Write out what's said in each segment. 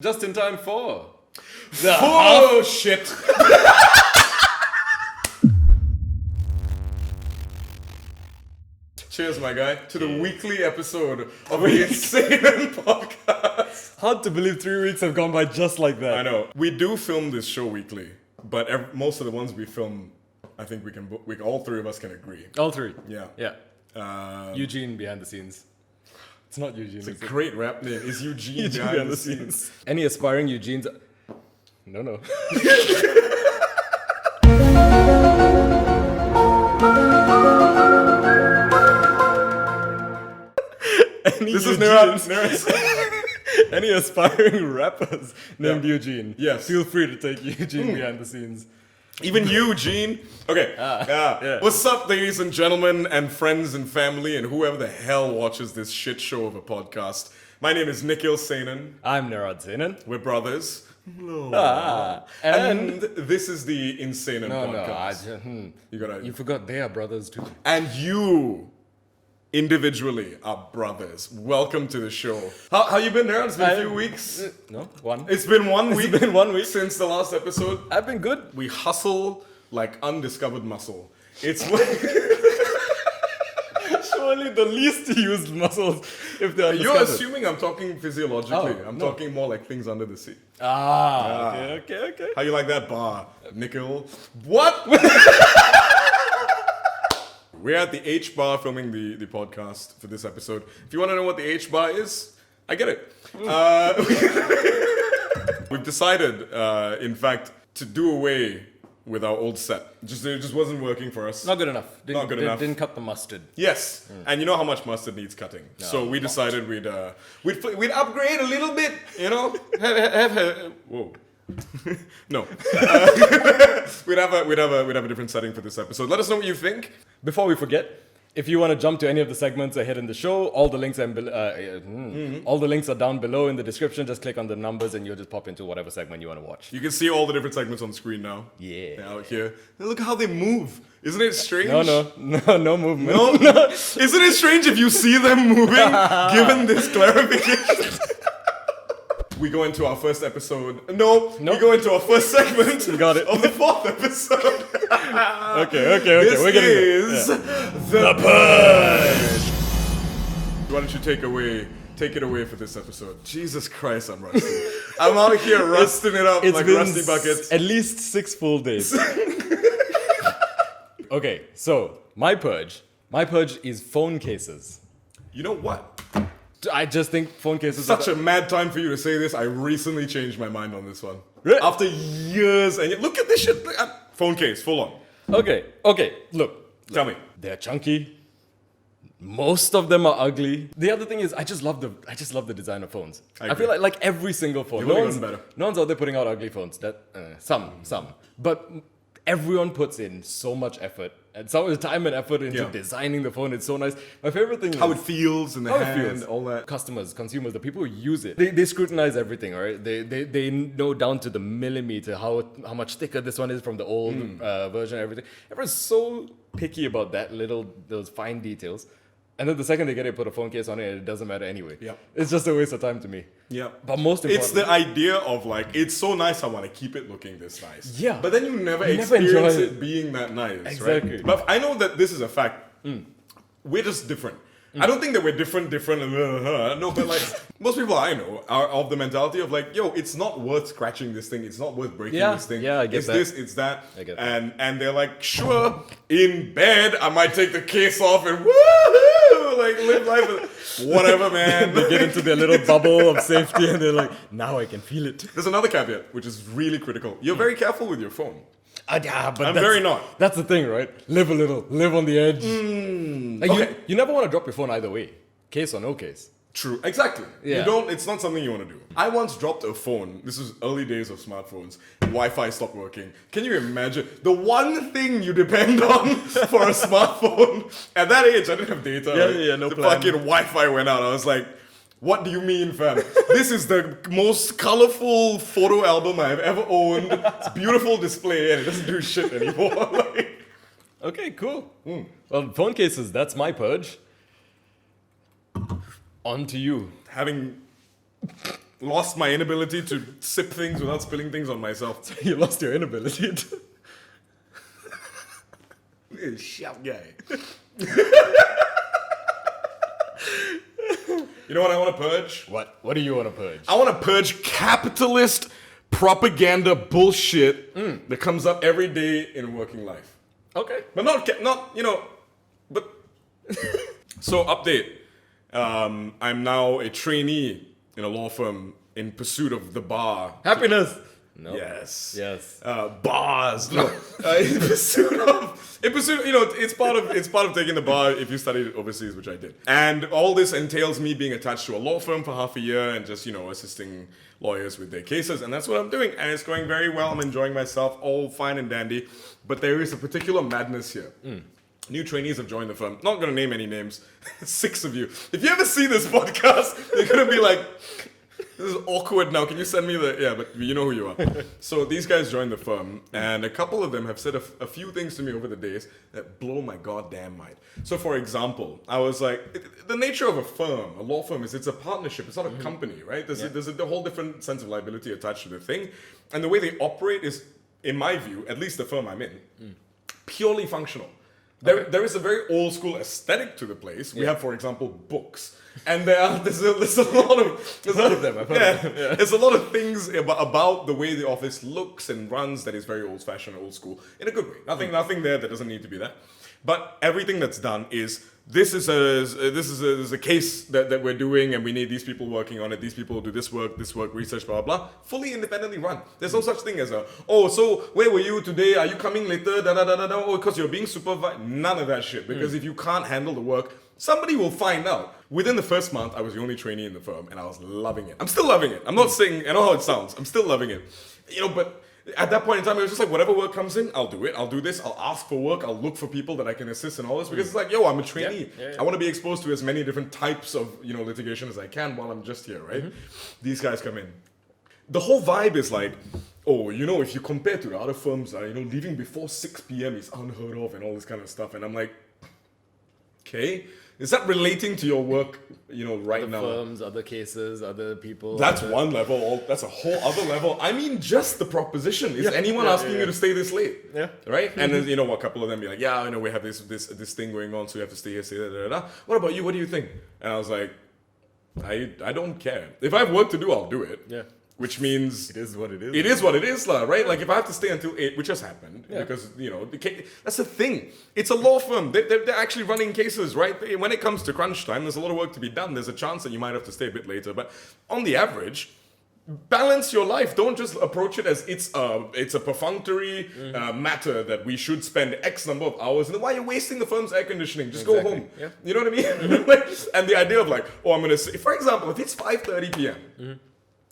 Just in time for the oh shit. Cheers, my guy, to the weekly episode of the Insenan podcast. Hard to believe 3 weeks have gone by just like that. I know. We do film this show weekly, but most of the ones we film, I think all three of us can agree. All three. Yeah. Eugene behind the scenes. It's not Eugene. It's a great rap name. It's Eugene behind the scenes. Any aspiring Eugenes? No. This is Neraz. Any aspiring rappers named Eugene? Yes. Feel free to take Eugene behind the scenes. Even you, Gene. Okay. Yeah. What's up, ladies and gentlemen, and friends and family, and whoever the hell watches this shit show of a podcast? My name is Insenan. I'm Insenan. We're brothers. And this is the Insenan podcast. You forgot they are brothers too. And you, individually, are brothers. Welcome to the show. How you been, Neraz? It's been a few weeks. No, one. It's been 1 week. It's been 1 week since the last episode. I've been good. We hustle like undiscovered muscle. It's surely the least used muscles if they are You're discovered. assuming I'm talking physiologically. I'm talking more like things under the sea. Okay. How you like that bar, Nickel? What? We're at the H bar filming the podcast for this episode. If you want to know what the H bar is, I get it. We've decided, in fact, to do away with our old set. It just wasn't working for us. Not good enough. Didn't cut the mustard. Yes, and you know how much mustard needs cutting. No, so we decided we'd upgrade a little bit. You know, whoa. No, we'd have a different setting for this episode. Let us know what you think. Before we forget, if you want to jump to any of the segments ahead in the show, all the links are all the links are down below in the description. Just click on the numbers and you'll just pop into whatever segment you want to watch. You can see all the different segments on screen now. Yeah. Out here. Look how they move. Isn't it strange? No movement. No. Isn't it strange if you see them moving? Given this clarification. We go into our first episode. No. We go into our first segment. Got it. Of the fourth episode. Okay. This We're getting is the Purge. Why don't you take it away for this episode? Jesus Christ, I'm rusty. I'm out here rusting it up like rusty buckets. At least 6 full days. Okay, so my purge is phone cases. You know what? I just think phone cases Such a mad time for you to say this. I recently changed my mind on this one. Really? After years, and look at this shit. Phone case, full on. Okay, look. Tell me. They're chunky. Most of them are ugly. The other thing is, I just love the design of phones. I feel like every single phone. You've only gotten better. No one's out there putting out ugly phones. Some, but everyone puts in so much effort and so much time and effort into designing the phone. It's so nice. My favorite thing is how it feels in the hand, all that. Consumers, the people who use it, they scrutinize everything, all right? They know down to the millimeter how much thicker this one is from the old version, everything. Everyone's so picky about those fine details. And then the second they get it, put a phone case on it, it doesn't matter anyway. Yeah. It's just a waste of time to me. Yeah. But most importantly, it's the idea of it's so nice, I want to keep it looking this nice. Yeah. But then you never experience it being that nice, exactly. Right? But I know that this is a fact. We're just different. I don't think that we're different. No, but most people I know are of the mentality of it's not worth scratching this thing. It's not worth breaking this thing. Yeah, I get it's that. This, it's that. I get that. And they're like, sure, in bed, I might take the case off and woohoo, live life with whatever, man. They get into their little bubble of safety and they're like, now I can feel it. There's another caveat, which is really critical. You're very careful with your phone. Yeah, but I'm very not. That's the thing, right? Live a little, live on the edge. Okay. You never want to drop your phone either way, case or no case. True, exactly. Yeah. You don't. It's not something you want to do. I once dropped a phone. This was early days of smartphones. Wi-Fi stopped working. Can you imagine the one thing you depend on for a smartphone? At that age, I didn't have data. No the plan. fucking Wi-Fi went out. I was like, what do you mean, fam? This is the most colorful photo album I've ever owned. It's a beautiful display and it doesn't do shit anymore. Okay, cool. Well, phone cases, that's my purge. On to you. Having lost my inability to sip things without spilling things on myself. You lost your inability to. Sharp guy. You know what I want to purge? What? What do you want to purge? I want to purge capitalist propaganda bullshit that comes up every day in working life. Okay. But not but so update. I'm now a trainee in a law firm in pursuit of the bar. Happiness. No. Yes. Yes. Bars. No. In pursuit, it's part of taking the bar if you studied overseas, which I did. And all this entails me being attached to a law firm for half a year and just, assisting lawyers with their cases. And that's what I'm doing. And it's going very well. I'm enjoying myself, all fine and dandy. But there is a particular madness here. New trainees have joined the firm. Not going to name any names. 6 of you. If you ever see this podcast, you're going to be like, this is awkward now. Can you send me yeah, but you know who you are. So these guys joined the firm, and a couple of them have said a few things to me over the days that blow my goddamn mind. So for example, I was like, the nature of a firm, a law firm, is it's a partnership. It's not a company, right? There's a whole different sense of liability attached to the thing. And the way they operate is, in my view, at least the firm I'm in, purely functional. There is a very old school aesthetic to the place. We have, for example, books. And there's a lot of them. I've heard of them. Yeah. There's a lot of things about the way the office looks and runs that is very old-fashioned, old school, in a good way. Nothing there that doesn't need to be there. But everything that's done is this is a case that we're doing, and we need these people working on it. These people do this work, research, blah blah blah. Fully independently run. There's no such thing as so where were you today? Are you coming later? Da da da da da. Oh, because you're being supervised. None of that shit. Because if you can't handle the work, somebody will find out. Within the first month, I was the only trainee in the firm, and I was loving it. I'm still loving it. I'm not saying, I know how it sounds. I'm still loving it. But at that point in time, it was just like, whatever work comes in, I'll do it. I'll do this. I'll ask for work. I'll look for people that I can assist and all this. Because it's like, I'm a trainee. Yeah. I want to be exposed to as many different types of, litigation as I can while I'm just here, right? These guys come in. The whole vibe is like, if you compare to the other firms, leaving before 6 p.m. is unheard of and all this kind of stuff. And I'm like, okay. Is that relating to your work, right other now? Firms, other cases, other people. That's one level. That's a whole other level. I mean, just the proposition. Is anyone asking you to stay this late? Yeah. Right? And then, a couple of them be like, we have this thing going on, so you have to stay here, stay there, da, da, da. What about you? What do you think? And I was like, I don't care. If I have work to do, I'll do it. Yeah. Which means it is what it is. It is what it is, right? Like if I have to stay until 8, which has happened, because that's the thing. It's a law firm. They're actually running cases, right? When it comes to crunch time, there's a lot of work to be done. There's a chance that you might have to stay a bit later, but on the average, balance your life. Don't just approach it as it's a perfunctory matter that we should spend X number of hours. And then why are you wasting the firm's air conditioning? Just go home. Yeah. You know what I mean? And the idea of I'm going to say, for example, if it's 5:30 p.m.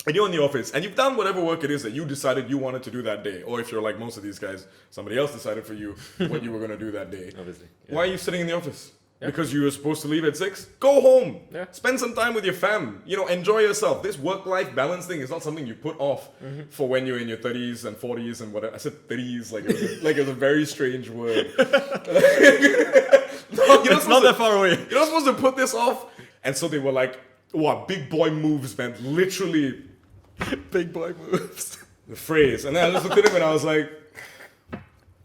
And you're in the office, and you've done whatever work it is that you decided you wanted to do that day. Or if you're like most of these guys, somebody else decided for you what you were going to do that day. Obviously. Yeah. Why are you sitting in the office? Yeah. Because you were supposed to leave at 6? Go home. Yeah. Spend some time with your fam. Enjoy yourself. This work-life balance thing is not something you put off for when you're in your 30s and 40s and whatever. I said 30s like it was a very strange word. It's not that far away. You're not supposed to put this off. And so they were like, big boy moves, man. Literally... Big boy moves. The phrase. And then I just looked at him and I was like,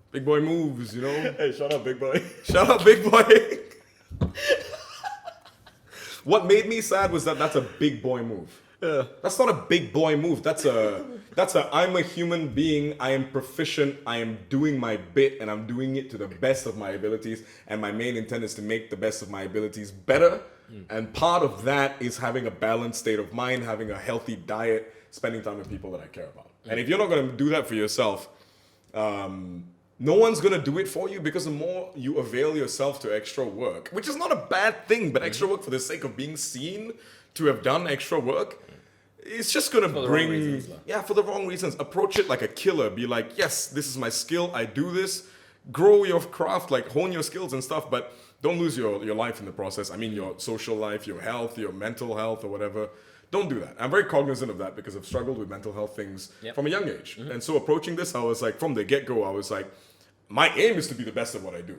big boy moves, Hey, shut up, big boy. Shut up, big boy. What made me sad was that's a big boy move. Yeah. That's not a big boy move. That's a I'm a human being. I am proficient. I am doing my bit and I'm doing it to the best of my abilities. And my main intent is to make the best of my abilities better. And part of that is having a balanced state of mind, having a healthy diet, spending time with people that I care about. And if you're not going to do that for yourself, no one's going to do it for you, because the more you avail yourself to extra work, which is not a bad thing, but extra work for the sake of being seen to have done extra work, it's just going to bring... for the wrong reasons. Approach it like a killer. Be like, yes, this is my skill. I do this. Grow your craft, hone your skills and stuff, but don't lose your life in the process. I mean, your social life, your health, your mental health or whatever. Don't do that. I'm very cognizant of that because I've struggled with mental health things from a young age. And so approaching this, I was like, from the get-go, I was like, my aim is to be the best at what I do.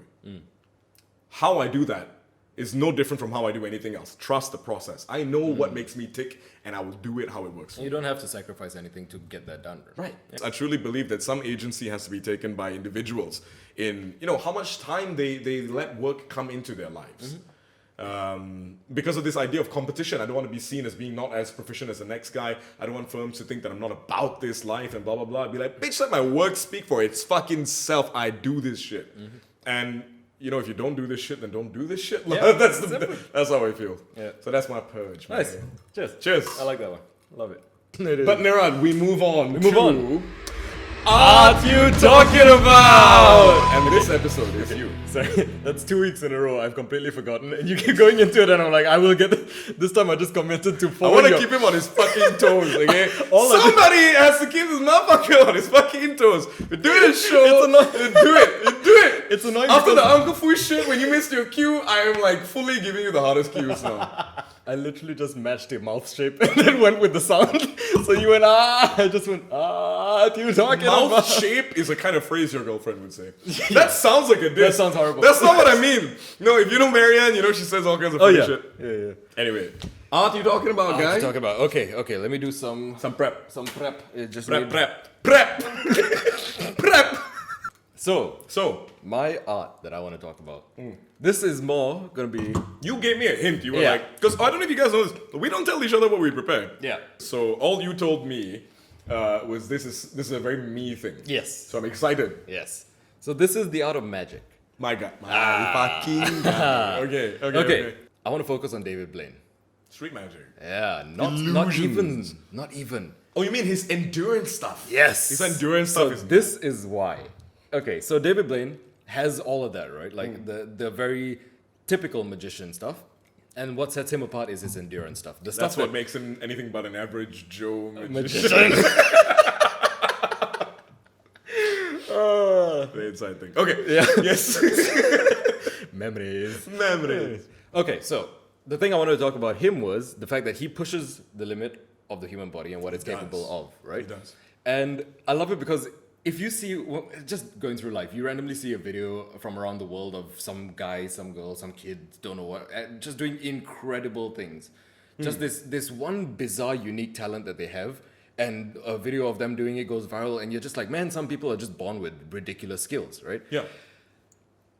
How I do that is no different from how I do anything else. Trust the process. I know what makes me tick, and I will do it how it works. You don't have to sacrifice anything to get that done. Right. I truly believe that some agency has to be taken by individuals in, how much time they let work come into their lives. Because of this idea of competition, I don't want to be seen as being not as proficient as the next guy. I don't want firms to think that I'm not about this life and blah, blah, blah. I'd be like, bitch, let my work speak for its fucking self. I do this shit. And, if you don't do this shit, then don't do this shit. Yeah, that's how I feel. Yeah. So that's my purge, man. Nice. Cheers. I like that one. Love it. But Nirad, we move on. Art You Talking About? And this episode is you. Sorry, that's 2 weeks in a row. I've completely forgotten. And you keep going into it, and I'm like, I will get this time. I just committed to I follow. want to keep him on his fucking toes, okay? Somebody has to keep this motherfucker on his fucking toes. We're doing this show. It's annoying. Do it. It's annoying After because the Uncle Fu shit, when you missed your cue, I am like fully giving you the hardest cues now. I literally just matched your mouth shape and then went with the sound. So you went, I just went, You Talking About? Mouth shape is a kind of phrase your girlfriend would say. That sounds like a diss. That sounds horrible. That's not what I mean. No, if you know Marianne, she says all kinds of funny shit. Yeah. Anyway, Art You Talking About, guys? Talk about. Okay. Let me do some prep. It just Prep. So my art that I want to talk about. This is more gonna be. You gave me a hint. You were like, because I don't know if you guys know this, we don't tell each other what we prepare. Yeah. So all you told me was this is a very me thing. Yes. So I'm excited. Yes. So this is the art of magic. My God. Fucking God. Okay. I want to focus on David Blaine. Street magic. Yeah. Not even. Oh, you mean his endurance stuff? Yes. His endurance stuff is. This is why. Okay, so David Blaine has all of that, right? Like the very typical magician stuff. And what sets him apart is his endurance stuff. That's what makes him anything but an average Joe magician. The inside thing. Okay. Yeah. Yes. Memories. Okay. So the thing I wanted to talk about him was the fact that he pushes the limit of the human body and what it's capable of, right? He does. And I love it because if you see, just going through life, you randomly see a video from around the world of some guy, some girl, some kid, don't know what, just doing incredible things. Just this one bizarre, unique talent that they have, and a video of them doing it goes viral, and you're just like, man, some people are just born with ridiculous skills, right? Yeah.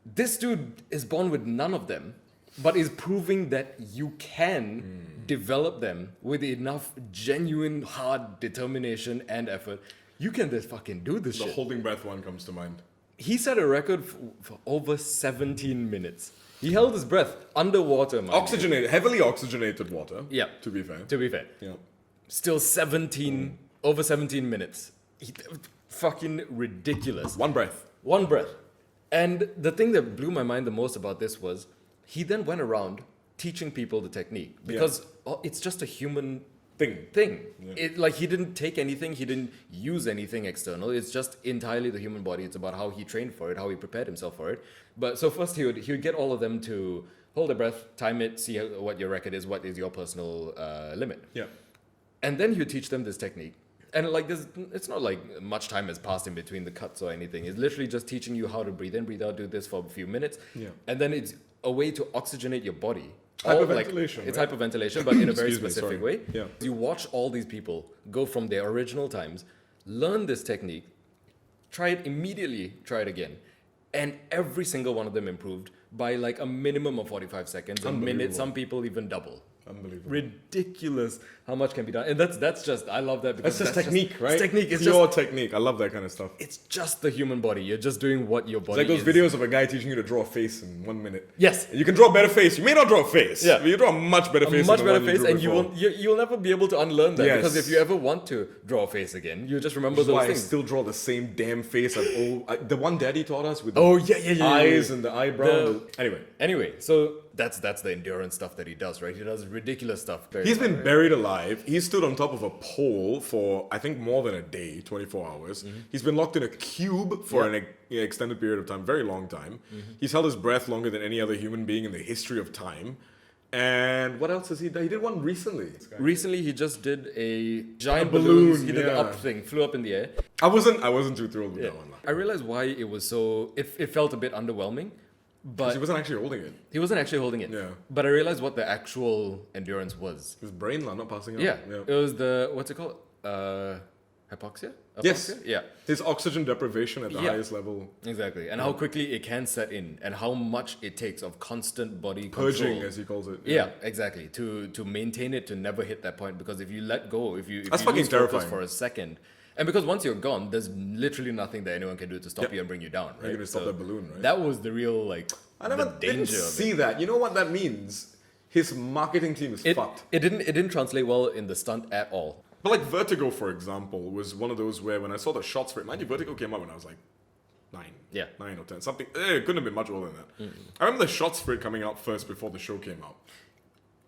This dude is born with none of them, but is proving that you can develop them with enough genuine, hard determination and effort. You can just fucking do this shit. The holding breath one comes to mind. He set a record for over 17 minutes. He held his breath underwater, man. Heavily oxygenated water. Yeah. To be fair. Yeah. Still over 17 minutes. Fucking ridiculous. One breath. And the thing that blew my mind the most about this was he then went around teaching people the technique because it's just a human thing. Yeah. He didn't take anything, he didn't use anything external. It's just entirely the human body. It's about how he trained for it, how he prepared himself for it. But so first he would get all of them to hold their breath, time it, see what your record is, what is your personal limit. Yeah. And then he would teach them this technique. And it's not like much time has passed in between the cuts or anything. It's literally just teaching you how to breathe in, breathe out, do this for a few minutes. Yeah. And then it's a way to oxygenate your body. Hyperventilation. It's hyperventilation, but in a very specific way. Yeah. You watch all these people go from their original times, learn this technique, try it immediately, try it again. And every single one of them improved by like a minimum of 45 seconds, a minute. Some people even double. Unbelievable. Ridiculous how much can be done. And that's just, I love that because that's just technique, right? It's technique. It's pure just technique. I love that kind of stuff. It's just the human body. You're just doing what your body It's like those is. videos of a guy teaching you to draw a face in 1 minute. Yes. You can draw a better face. You may not draw a face. Yeah. But you draw a much better face. And you'll never be able to unlearn that. Yes. Because if you ever want to draw a face again, you just remember those why things. I still draw the same damn face. The one Daddy taught us with the eyes and the eyebrow. Anyway, so that's the endurance stuff that he does, right? He does ridiculous stuff. He's been buried alive. He stood on top of a pole for, I think, more than a day, 24 hours. Mm-hmm. He's been locked in a cube for an extended period of time, very long time. Mm-hmm. He's held his breath longer than any other human being in the history of time. And what else has he done? He did one recently. Recently, he just did a giant balloon. He did the up thing, flew up in the air. I wasn't too thrilled with that one. I realized why it was so. It felt a bit underwhelming But he wasn't actually holding it. he wasn't actually holding it. Yeah. But I realized what the actual endurance was. His brain not passing out. Yeah. It was the, what's it called? Hypoxia? Yes. Hypoxia? Yeah. His oxygen deprivation at the highest level. Exactly. And how quickly it can set in and how much it takes of constant body control. Purging, as he calls it. Yeah, exactly. To maintain it, to never hit that point. Because if you let go, if you That's lose fucking focus terrifying. for a second, and because once you're gone, there's literally nothing that anyone can do to stop you and bring you down. Right? You're gonna stop that balloon, right? That was the real like. I never the didn't danger of see it. that. You know what that means? His marketing team is fucked. It didn't translate well in the stunt at all. But like Vertigo, for example, was one of those where when I saw the shots for it, mind you, Vertigo came out when I was like 9. Yeah. 9 or 10. Something. It couldn't have been much older than that. I remember the shots for it coming out first before the show came out.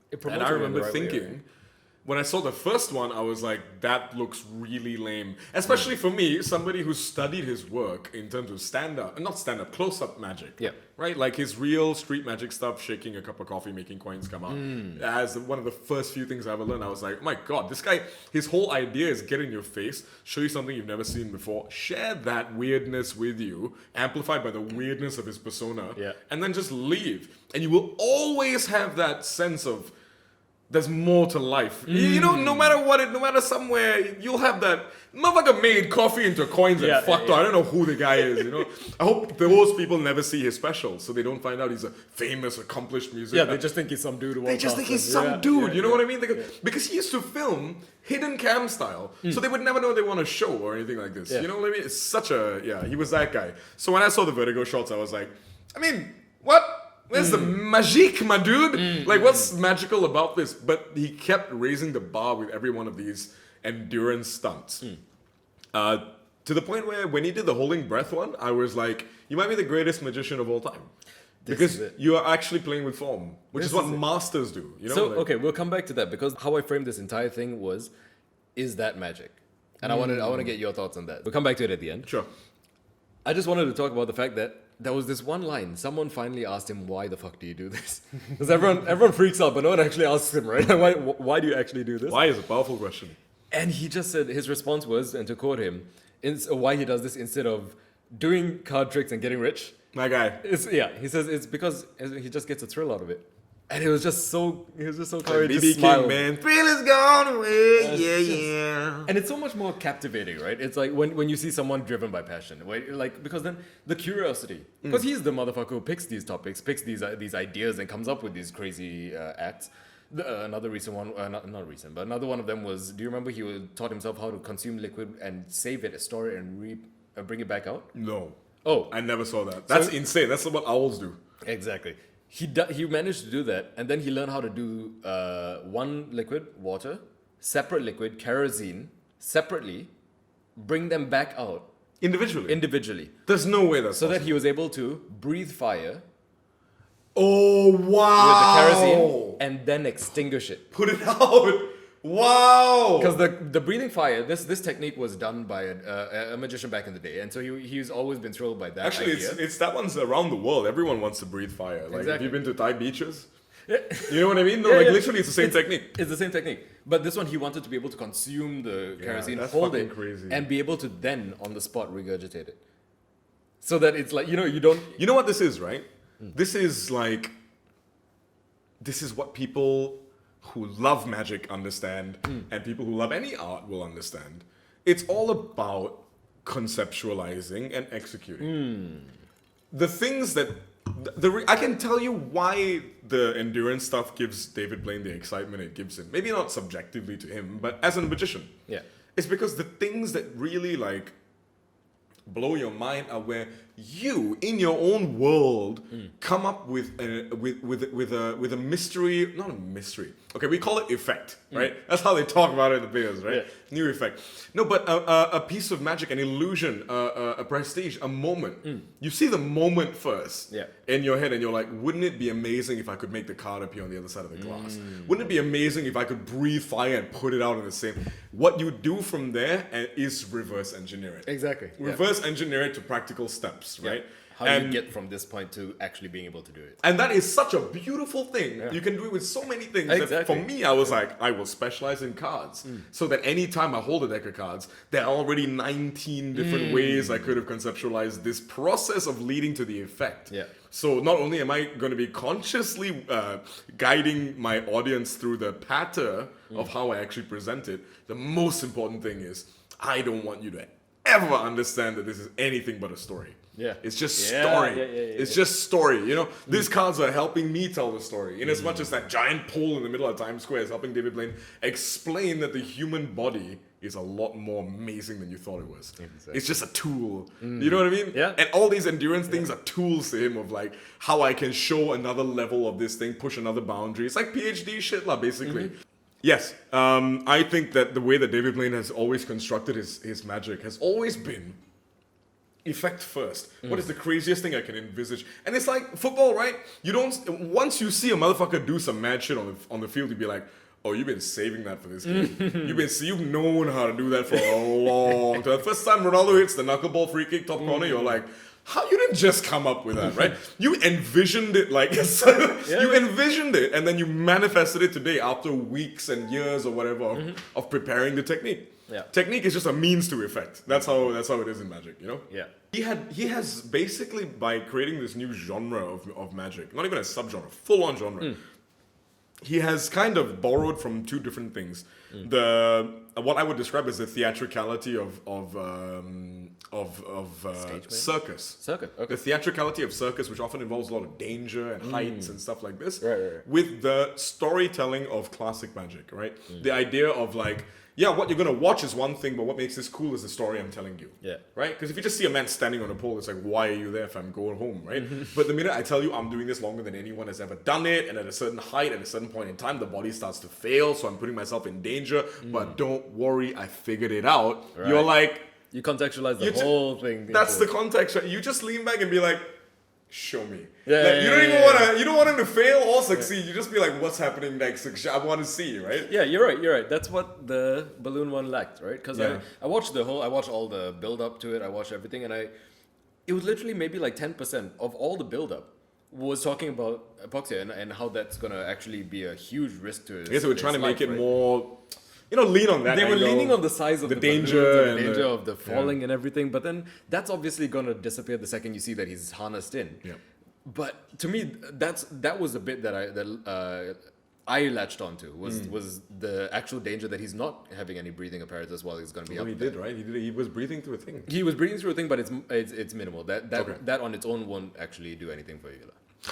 It And promoted I it in remember the right way, thinking, right? when I saw the first one, I was like, that looks really lame. Especially for me, somebody who studied his work in terms of close-up magic. Yeah. Right? Like his real street magic stuff, shaking a cup of coffee, making coins come out. As one of the first few things I ever learned, I was like, oh my God, this guy, his whole idea is get in your face, show you something you've never seen before, share that weirdness with you, amplified by the weirdness of his persona, and then just leave. And you will always have that sense of, there's more to life. You know, no matter somewhere, you'll have that. Motherfucker made coffee into coins and fucked up. I don't know who the guy is, you know. I hope those people never see his special, so they don't find out he's a famous, accomplished musician. Yeah, they just think he's some dude. They just think he's some dude, you know what I mean? Because he used to film hidden cam style, so they would never know they want a show or anything like this. You know what I mean? It's such a, he was that guy. So when I saw the Vertigo shots, I was like, I mean, what? Where's the magique, my dude? Like, what's magical about this? But he kept raising the bar with every one of these endurance stunts. To the point where when he did the holding breath one, I was like, you might be the greatest magician of all time. Because you are actually playing with form, which is what masters do. You know? So, okay, we'll come back to that because how I framed this entire thing was, is that magic? And I want to get your thoughts on that. We'll come back to it at the end. Sure. I just wanted to talk about the fact that there was this one line. Someone finally asked him, "Why the fuck do you do this?" Because everyone freaks out, but no one actually asks him, right? Why do you actually do this? Why is a powerful question. And he just said his response was, and to quote him, why he does this instead of doing card tricks and getting rich. My guy. He says it's because he just gets a thrill out of it. And it was just so BB courageous. King, man. Thrill is gone away. Yeah. And it's so much more captivating, right? It's like when you see someone driven by passion, because then the curiosity, because he's the motherfucker who picks these topics, picks these ideas, and comes up with these crazy acts. Another recent one, not recent, but another one of them was, do you remember he taught himself how to consume liquid and save it, store it, and bring it back out? No. Oh, I never saw that. That's insane. That's what owls do. exactly. He managed to do that, and then he learned how to do one liquid, water, separate liquid, kerosene, separately, bring them back out individually. There's no way that's So that he was able to breathe fire Oh, wow. with the kerosene and then extinguish it. Put it out. Wow. Because the breathing fire, this technique was done by a magician back in the day, and so he's always been thrilled by that Actually, idea. it's that one's around the world. Everyone wants to breathe fire. Like, Exactly. have you been to Thai beaches? You know what I mean? No, literally, it's the same technique. It's the same technique. But this one, he wanted to be able to consume the kerosene, that's hold fucking it, crazy. and be able to then, on the spot, regurgitate it. So that it's like, you don't... You know what this is, right? This is like... This is what people who love magic understand, and people who love any art will understand. It's all about conceptualizing and executing. The things that... I can tell you why the endurance stuff gives David Blaine the excitement it gives him. Maybe not subjectively to him, but as a magician. Yeah. It's because the things that really like blow your mind are where you, in your own world, come up with a mystery, not a mystery. Okay, we call it effect, right? That's how they talk about it in the videos, right? Yeah. New effect. No, but a piece of magic, an illusion, a prestige, a moment. You see the moment first in your head, and you're like, wouldn't it be amazing if I could make the card appear on the other side of the glass? Wouldn't it be amazing if I could breathe fire and put it out in the same? What you do from there is reverse engineer it. Exactly. Reverse engineer it to practical steps. reps, right? How do you get from this point to actually being able to do it? And that is such a beautiful thing. You can do it with so many things. That Exactly. for me, I was like, I will specialize in cards. So that anytime I hold a deck of cards, there are already 19 different ways I could have conceptualized this process of leading to the effect. Yeah. So not only am I going to be consciously guiding my audience through the pattern of how I actually present it, the most important thing is I don't want you to ever understand that this is anything but a story. Yeah. It's just story. It's just story. You know, Mm. these cards are helping me tell the story. In as much as that giant pole in the middle of Times Square is helping David Blaine explain that the human body is a lot more amazing than you thought it was. Exactly. It's just a tool. You know what I mean? Yeah. And all these endurance things are tools to him of like how I can show another level of this thing, push another boundary. It's like PhD shit lah, basically. Yes, I think that the way that David Blaine has always constructed his magic has always been effect first. What is the craziest thing I can envisage? And it's like football, right? You don't. Once you see a motherfucker do some mad shit on the field, you'd be like, oh, you've been saving that for this game. You've known how to do that for a long time. The first time Ronaldo hits the knuckleball free kick top corner, you're like, how you didn't just come up with that, right? You envisioned it like you envisioned it, and then you manifested it today after weeks and years or whatever of preparing the technique. Yeah. Technique is just a means to effect. That's how it is in magic, you know? Yeah. He has basically, by creating this new genre of magic, not even a subgenre, full-on genre, he has kind of borrowed from two different things. What I would describe as the theatricality of circus. Circuit. Okay. The theatricality of circus, which often involves a lot of danger and heights and stuff like this, Right. with the storytelling of classic magic, right? The idea of like, yeah, what you're gonna watch is one thing, but what makes this cool is the story I'm telling you. Yeah. Right? Because if you just see a man standing on a pole, it's like, why are you there if I'm going home, right? But the minute I tell you I'm doing this longer than anyone has ever done it, and at a certain height, at a certain point in time, the body starts to fail, so I'm putting myself in danger, but don't worry, I figured it out. Right. You're like, You contextualize the whole thing. that's the into- context, right? You just lean back and be like, show me. Yeah, Like, yeah, you don't yeah, even yeah, wanna, you don't want him to fail or succeed. You just be like, what's happening next? Like, I want to see, right? Yeah, you're right. That's what the balloon one lacked, right? Because Yeah. I watched all the build up to it. I watched everything, and it was literally maybe like 10% of all the build up was talking about epoxy and how that's gonna actually be a huge risk to. I guess they were trying to make life, it right? more, lean on that. They were angle. leaning on the size of the the danger balloons and and the danger the- of the falling and everything. But then that's obviously gonna disappear the second you see that he's harnessed in. Yeah. But to me, that was the bit that I latched onto was the actual danger that he's not having any breathing apparatus while he's going to be Oh, up. he did, right? He was breathing through a thing. He was breathing through a thing, but it's minimal. Okay. That on its own won't actually do anything for you.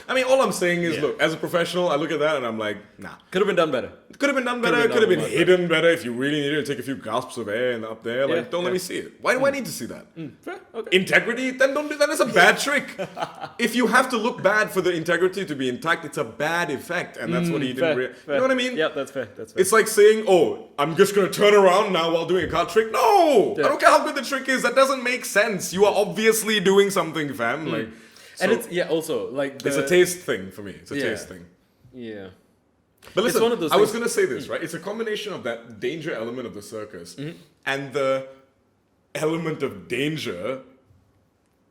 I mean, all I'm saying is, Yeah. look, as a professional, I look at that and I'm like, nah. Could have been done better. Could have been done better. Could've Could have been been done hidden better if you really needed to take a few gasps of air and up there. Like, Yeah, don't let yeah. me see it. Why do I need to see that? Fair, okay. Integrity? Then don't do that. It's a bad trick. If you have to look bad for the integrity to be intact, it's a bad effect, and that's what he didn't. You know what I mean? Yeah, that's fair. That's fair. It's like saying, "Oh, I'm just gonna turn around now while doing a card trick." No, Yeah. I don't care how good the trick is. That doesn't make sense. You are obviously doing something, fam. Like, and so it's also like it's a taste thing for me. It's a Yeah. taste thing. Yeah. But listen, one of those I was things- gonna say this, right? It's a combination of that danger element of the circus Mm-hmm. and the element of danger,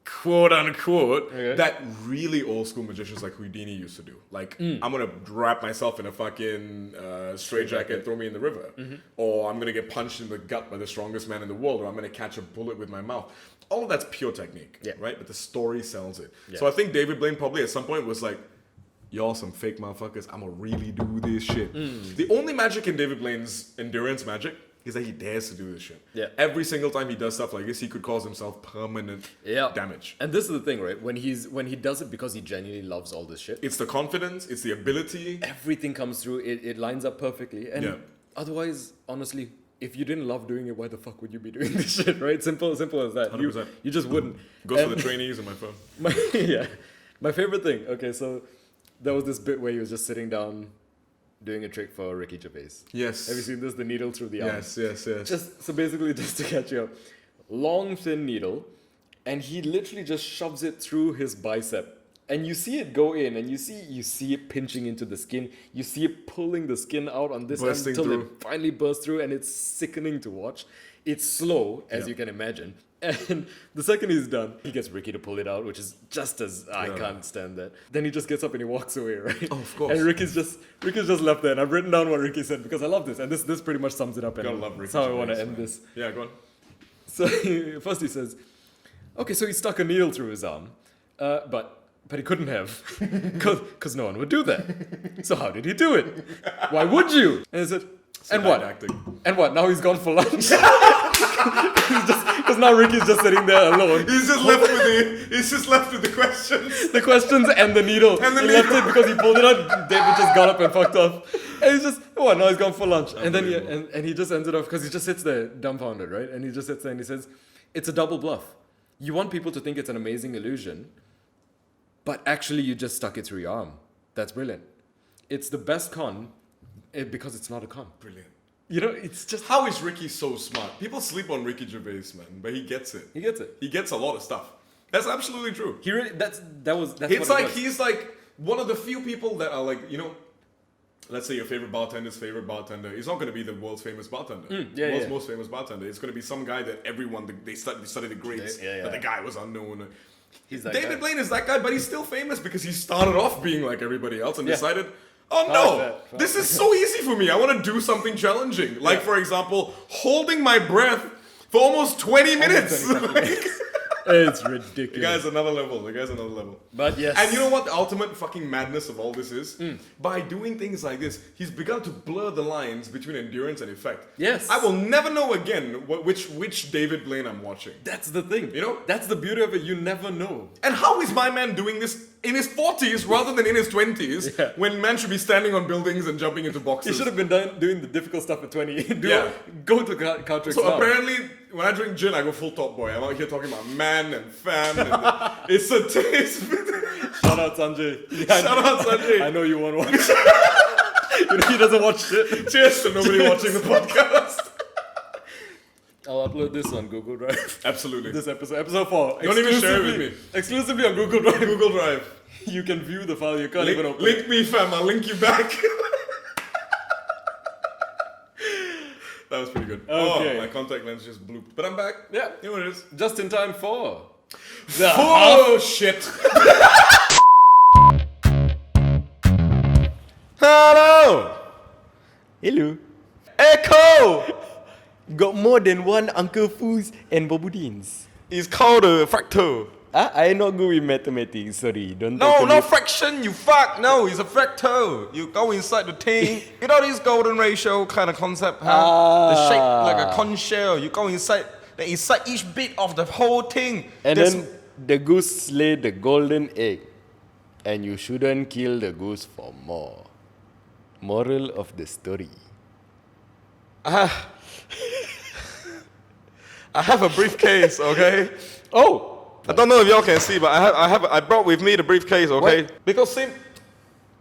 quote unquote, Okay. that really old school magicians like Houdini used to do. Like, I'm gonna wrap myself in a fucking straitjacket and throw me in the river, Mm-hmm. or I'm gonna get punched in the gut by the strongest man in the world, or I'm gonna catch a bullet with my mouth. All of that's pure technique, Yeah. right? But the story sells it. Yeah. So I think David Blaine probably at some point was like, y'all some fake motherfuckers, I'ma really do this shit. The only magic in David Blaine's endurance magic is that he dares to do this shit. Yeah. Every single time he does stuff like this, he could cause himself permanent damage. And this is the thing, right? When he does it because he genuinely loves all this shit, It's the confidence, it's the ability. everything comes through. It lines up perfectly. And Yeah. otherwise, honestly, if you didn't love doing it, why the fuck would you be doing this shit, right? Simple as that. 100%. You just wouldn't. Goes for And the trainees on my phone. my favorite thing. Okay, so there was this bit where he was just sitting down, doing a trick for Ricky Gervais. Yes. Have you seen this? The needle through the arm. Yes. Just basically just to catch you up, long thin needle, and he literally just shoves it through his bicep, And you see it go in, and you see it pinching into the skin. You see it pulling the skin out on this end Bursting until through. it finally bursts through, and it's sickening to watch. It's slow, as you can imagine. And the second he's done, he gets Ricky to pull it out, which is just as I can't stand that. Then he just gets up and he walks away, right? Oh, of course. And Ricky's just left there. And I've written down what Ricky said because I love this, and this pretty much sums it up. And Gotta love Ricky that's how I want to Gervais, end man. this. Yeah, go on. So first he says, okay, so he stuck a needle through his arm, but he couldn't have, because no one would do that. So how did he do it? Why would you? And he said, and what? Acting. And what? Now he's gone for lunch. Because now Ricky's just sitting there alone. He's just left with the questions. The questions and the needle. And the he needle. left it because he pulled it out. David just got up and fucked off. And he's just, what? Now he's gone for lunch. And then and he just ends it off because he just sits there dumbfounded, right? And he just sits there and he says, it's a double bluff. You want people to think it's an amazing illusion, but actually you just stuck it through your arm. That's brilliant. It's the best con because it's not a con. Brilliant. You know, it's just... How is Ricky so smart? People sleep on Ricky Gervais, man, but he gets it. He gets it. He gets a lot of stuff. That's absolutely true. He really... That's It's what like it was. he's like one of the few people that are like, you know, let's say your favorite bartender's favorite bartender. He's not going to be the world's famous bartender. World's most famous bartender. It's going to be some guy that everyone, they study the greats, but the guy was unknown. He's that David guy. Blaine is that guy, but he's still famous because he started off being like everybody else and Yeah. decided, oh I no, like that. this is so easy for me. I want to do something challenging. Like, for example, holding my breath for almost 20 minutes. It's The ridiculous. guy's another level. But yes. And you know what the ultimate fucking madness of all this is? By doing things like this, he's begun to blur the lines between endurance and effect. Yes. I will never know again which David Blaine I'm watching. That's the thing. You know? That's the beauty of it. You never know. And how is my man doing this in his 40s rather than in his 20s Yeah. when man should be standing on buildings and jumping into He boxes? should have been doing the difficult stuff at 20. Yeah. Go to counter So apparently, when I drink gin, I go full top boy. I'm out here talking about man and fam. And it's a taste. Shout out Sanjay. Shout out Sanjay. I know you won't watch. You know, he doesn't watch shit. Cheers to nobody watching the podcast. I'll upload this on Google Drive. Absolutely. This episode 4. Don't even share it with me. Exclusively on Google Drive. Google Drive. You can view the file. You can't even open Link me, fam. I'll link you back. That was pretty good. Okay. Oh, my contact lens just blooped. But I'm back. Yeah. You know what it is. Just in time for the Oh, shit. Hello! Hello. Echo! Got more than one Uncle Foos and Bobbu Deans. It's called a fractal. I not good with mathematics, sorry. Don't No, tackle no me. fraction, you fuck. No, it's a fractal. You go inside the thing. You know this golden ratio kind of concept, huh? The shape like a conch shell. You go inside, then inside each bit of the whole thing. And there's- then the goose lay the golden egg. And you shouldn't kill the goose for more. Moral of the story. I have a briefcase, okay? Oh! I don't know if y'all can see, but I brought with me the briefcase, okay? Because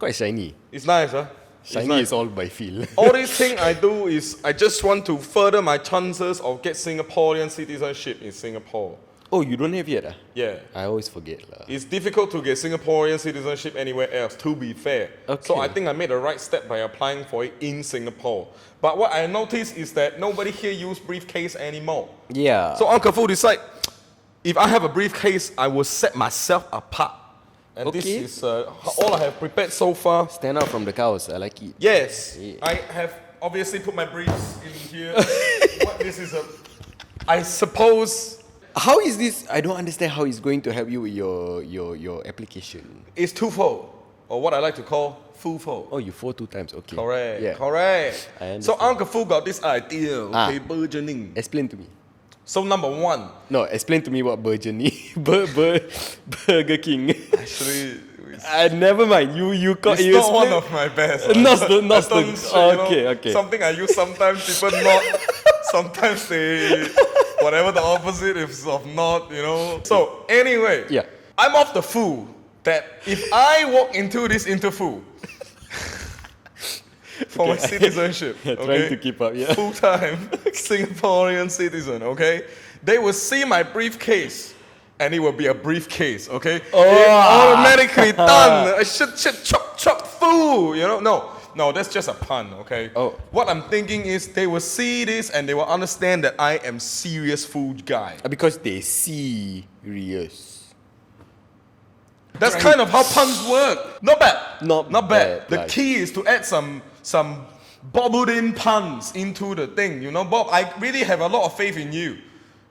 Quite shiny. it's nice, huh? It's Shiny nice. is all by feel. All this thing I do is I just want to further my chances of get Singaporean citizenship in Singapore. Oh, you don't have yet? Yeah. I always forget. Lah. It's difficult to get Singaporean citizenship anywhere else, to be fair. So Okay. I think I made the right step by applying for it in Singapore. But what I noticed is that nobody here use briefcase anymore. Yeah. So Uncle Fu decide, if I have a briefcase, I will set myself apart. And this Okay. is all I have prepared so far. Stand out from the cows. I like it. Yes, Yeah. I have obviously put my briefs in here. What this is I suppose How is this? I don't understand how it's going to help you with your application. it's twofold, or what I like to call fourfold. Oh, you 2 times. Okay. Correct, Yeah. correct. I understand. So Uncle Fu got this idea, okay, Ah. burgeoning. Explain to me. So number one, No, explain to me what burgeoning. Burger King. actually, Never mind. You got. it's you not one explain- of my best. Not the- I not the- don't say, you know, okay, okay. Something I use sometimes, people not. Sometimes they, whatever the opposite is of not, you know. So anyway, Yeah. I'm of the fool that if I walk into this interview for my citizenship, Trying okay, to keep up, yeah. full-time Singaporean citizen, okay, they will see my briefcase and it will be a briefcase, okay? It automatically done. Chop, Foo, you know? No, that's just a pun, okay? Oh. What I'm thinking is they will see this and they will understand that I am serious food guy. Because they serious. That's kind of how puns work. Not bad. Not bad. bad, The like- key is to add some bobbled in puns into the thing. You know, Bob, I really have a lot of faith in you.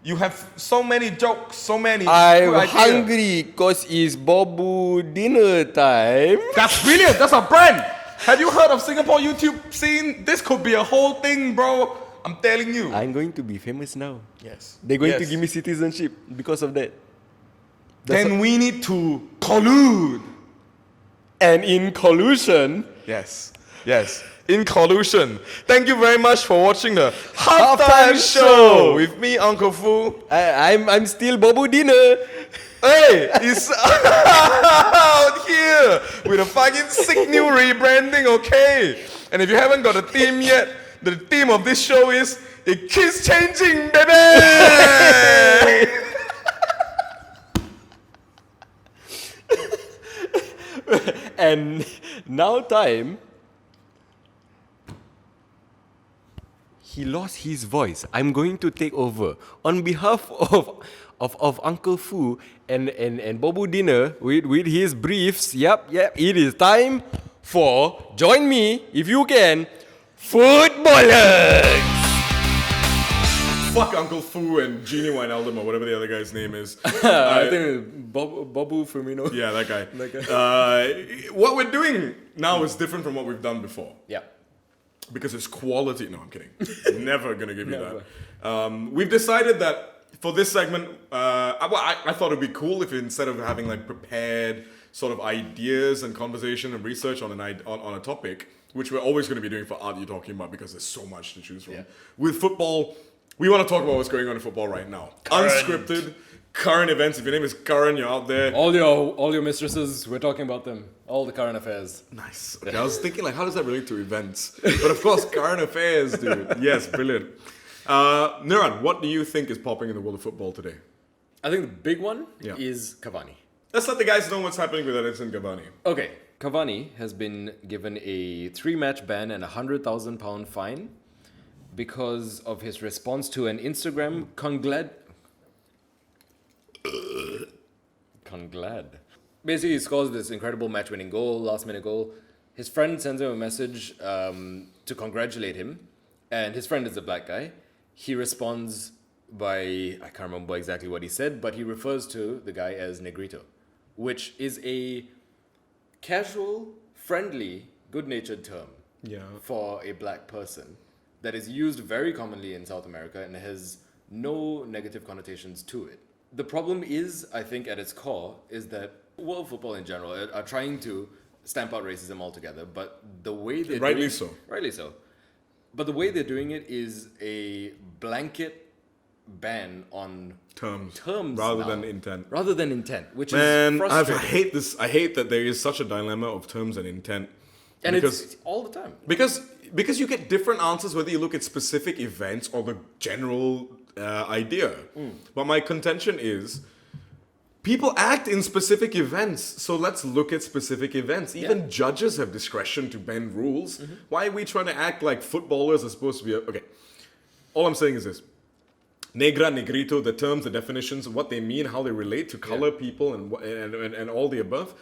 You have so many jokes, so many. I'm good ideas. hungry because it's Bobbu dinner time. That's brilliant. That's a brand. Have you heard of Singapore YouTube scene? This could be a whole thing, bro. I'm telling you. I'm going to be famous now. Yes. They're going to Yes. give me citizenship because of that. Then we need to collude. And in collusion, Yes. In collusion. Thank you very much for watching the Halftime halftime show show with me, Uncle Fu. I'm still Bobbu dinner. Hey, it's out here with a fucking sick new rebranding, okay? And if you haven't got a theme yet, the theme of this show is it keeps changing, baby. And now time. He lost his voice. I'm going to take over on behalf of Uncle Fu and Bobbu dinner with his briefs. Yep. It is time for join me if you can, Footbollocks. Fuck Uncle Fu and Genie Wijnaldum or whatever the other guy's name is. I think Bobbu Firmino. Yeah, that guy. What we're doing now is different from what we've done before. Yeah. Because it's quality. No, I'm kidding. Never gonna give you that. We've decided that for this segment, I thought it'd be cool if instead of having like prepared sort of ideas and conversation and research on a topic, which we're always going to be doing for Art You Talking About because there's so much to choose from. Yeah. With football, we want to talk about what's going on in football right now. Unscripted, current events. If your name is Karan, you're out there. All your mistresses, we're talking about them. All the current affairs. Nice. Okay, I was thinking, like, how does that relate to events? But of course, current affairs, dude. Yes, brilliant. Niran, what do you think is popping in the world of football today? I think the big one Yeah. is Cavani. Let's let the guys know what's happening with Insenan Cavani. Okay, Cavani has been given a 3-match ban and a £100,000 fine because of his response to an Instagram conglad. Basically, he scores this incredible match-winning goal, last-minute goal. His friend sends him a message to congratulate him, and his friend is a black guy. He responds by, I can't remember exactly what he said, but he refers to the guy as Negrito, which is a casual, friendly, good-natured term for a black person that is used very commonly in South America and has no negative connotations to it. The problem is, I think, at its core, is that world football in general are trying to stamp out racism altogether, but the way they're Rightly doing, so. Rightly so. But the way they're doing it is a blanket ban on Terms now, than intent. rather than intent, which Man, is I frustrating. hate this. I hate that there is such a dilemma of terms and intent. And because, it's all the time. because you get different answers whether you look at specific events or the general idea. But my contention is people act in specific events, so let's look at specific events. Even judges have discretion to bend rules. Why are we trying to act like footballers are supposed to be? Okay, all I'm saying is this. Negra, negrito, the terms, the definitions, what they mean, how they relate to color people and all the above.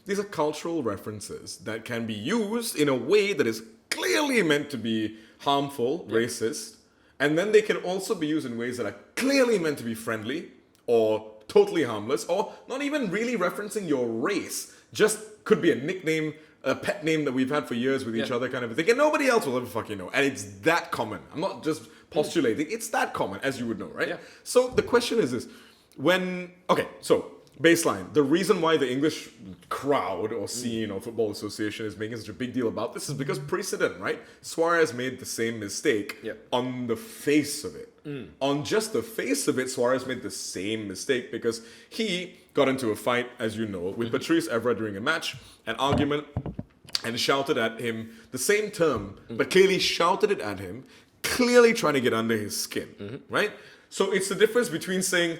These are cultural references that can be used in a way that is clearly meant to be harmful, racist, and then they can also be used in ways that are clearly meant to be friendly or totally harmless or not even really referencing your race. Just could be a nickname, a pet name that we've had for years with each other kind of a thing. And nobody else will ever fucking know. And it's that common. I'm not just postulating. It's that common, as you would know, right? Yeah. So the question is this. So baseline. The reason why the English crowd or scene or football association is making such a big deal about this is because precedent, right? Suarez made the same mistake on the face of it. On just the face of it, Suarez made the same mistake because he got into a fight, as you know, with Patrice Evra during a match, an argument, and shouted at him the same term, but clearly shouted it at him, clearly trying to get under his skin, right? So it's the difference between saying,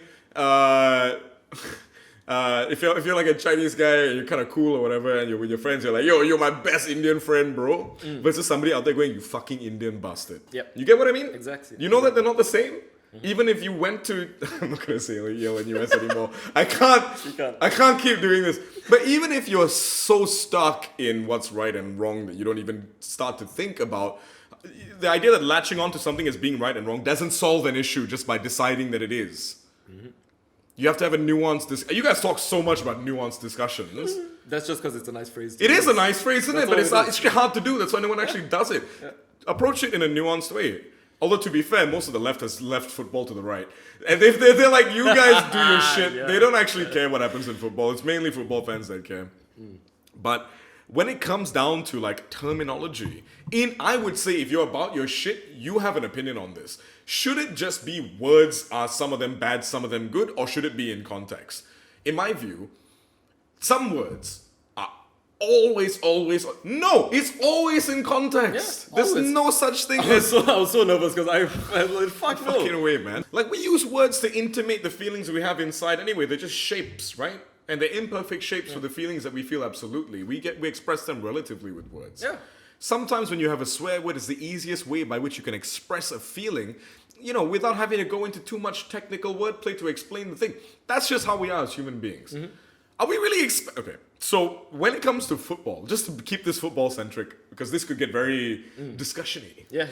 if you're like a Chinese guy and you're kind of cool or whatever, and you're with your friends, you're like, yo, you're my best Indian friend, bro. Versus somebody out there going, you fucking Indian bastard. Yep. You get what I mean? Exactly. You know that they're not the same? Even if you went to, I'm not gonna say like yell in US anymore. I can't keep doing this. But even if you're so stuck in what's right and wrong that you don't even start to think about, the idea that latching onto something as being right and wrong doesn't solve an issue just by deciding that it is. You have to have a nuanced. You guys talk so much about nuanced discussions. That's just because it's a nice phrase. It is a nice phrase, isn't it? But it's all hard to do. That's why no one actually does it. Yeah. Approach it in a nuanced way. Although to be fair, most of the left has left football to the right, and if they're like, you guys do your shit, Yeah. they don't actually care what happens in football. It's mainly football fans that care. But when it comes down to like terminology, I would say if you're about your shit, you have an opinion on this. Should it just be words? Are some of them bad, some of them good, or should it be in context? In my view, some words are always no. It's always in context. Yeah, There's always. no such thing I as was so nervous because I like, fuck no. fucking away, man. Like we use words to intimate the feelings we have inside. Anyway, they're just shapes, right? And they're imperfect shapes for the feelings that we feel. Absolutely, we express them relatively with words. Yeah. Sometimes when you have a swear word, it's the easiest way by which you can express a feeling, without having to go into too much technical wordplay to explain the thing. That's just how we are as human beings. Are we really okay? So when it comes to football, just to keep this football centric, because this could get very discussion-y. Yeah.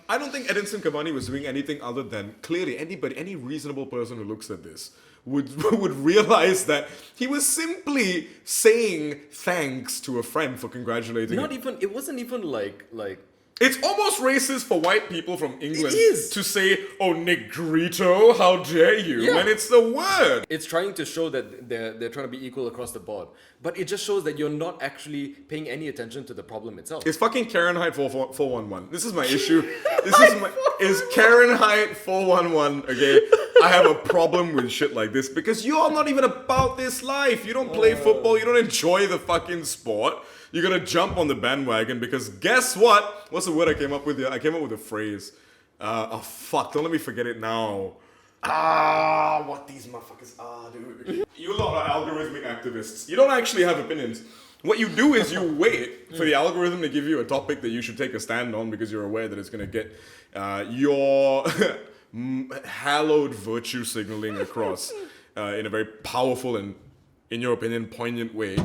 I don't think Edinson Cavani was doing anything other than clearly any reasonable person who looks at this would realize that he was simply saying thanks to a friend for congratulating him. It wasn't even like It's almost racist for white people from England is. to say, "Oh, Negrito, how dare you?" Yeah. when it's the word. it's trying to show that they're trying to be equal across the board, but it just shows that you're not actually paying any attention to the problem itself. It's fucking Karenheit 411. This is my issue. Is Karenheit 411, okay? I have a problem with shit like this because you're not even about this life. You don't play football. You don't enjoy the fucking sport. You're gonna jump on the bandwagon because guess what? What's the word I came up with here? I came up with a phrase. Fuck, don't let me forget it now. What these motherfuckers are, dude. You lot are algorithmic activists. You don't actually have opinions. What you do is you wait for the algorithm to give you a topic that you should take a stand on because you're aware that it's gonna get your hallowed virtue signaling across in a very powerful and, in your opinion, poignant way.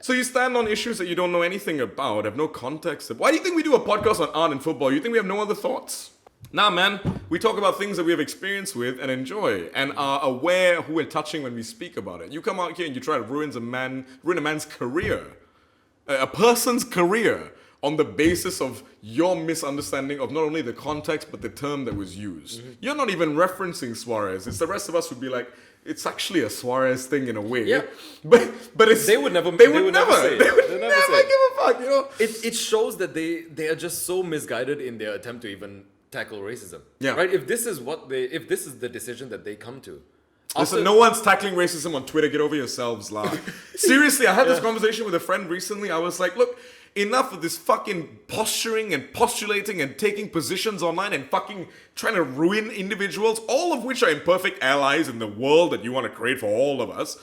So you stand on issues that you don't know anything about, have no context. Why do you think we do a podcast on art and football? You think we have no other thoughts? Nah, man. We talk about things that we have experience with and enjoy and are aware who we're touching when we speak about it. You come out here and you try to ruin a man's career, a person's career, on the basis of your misunderstanding of not only the context but the term that was used. You're not even referencing Suarez. It's the rest of us would be like, it's actually a Suarez thing in a way. Yeah. But it's They would never say it. They would never say give a fuck, It shows that they are just so misguided in their attempt to even tackle racism. Yeah. Right? If this is the decision that they come to. Listen, no one's tackling racism on Twitter. Get over yourselves, lah. Seriously, I had this conversation with a friend recently. I was like, look, enough of this fucking posturing and postulating and taking positions online and fucking trying to ruin individuals, all of which are imperfect allies in the world that you want to create for all of us.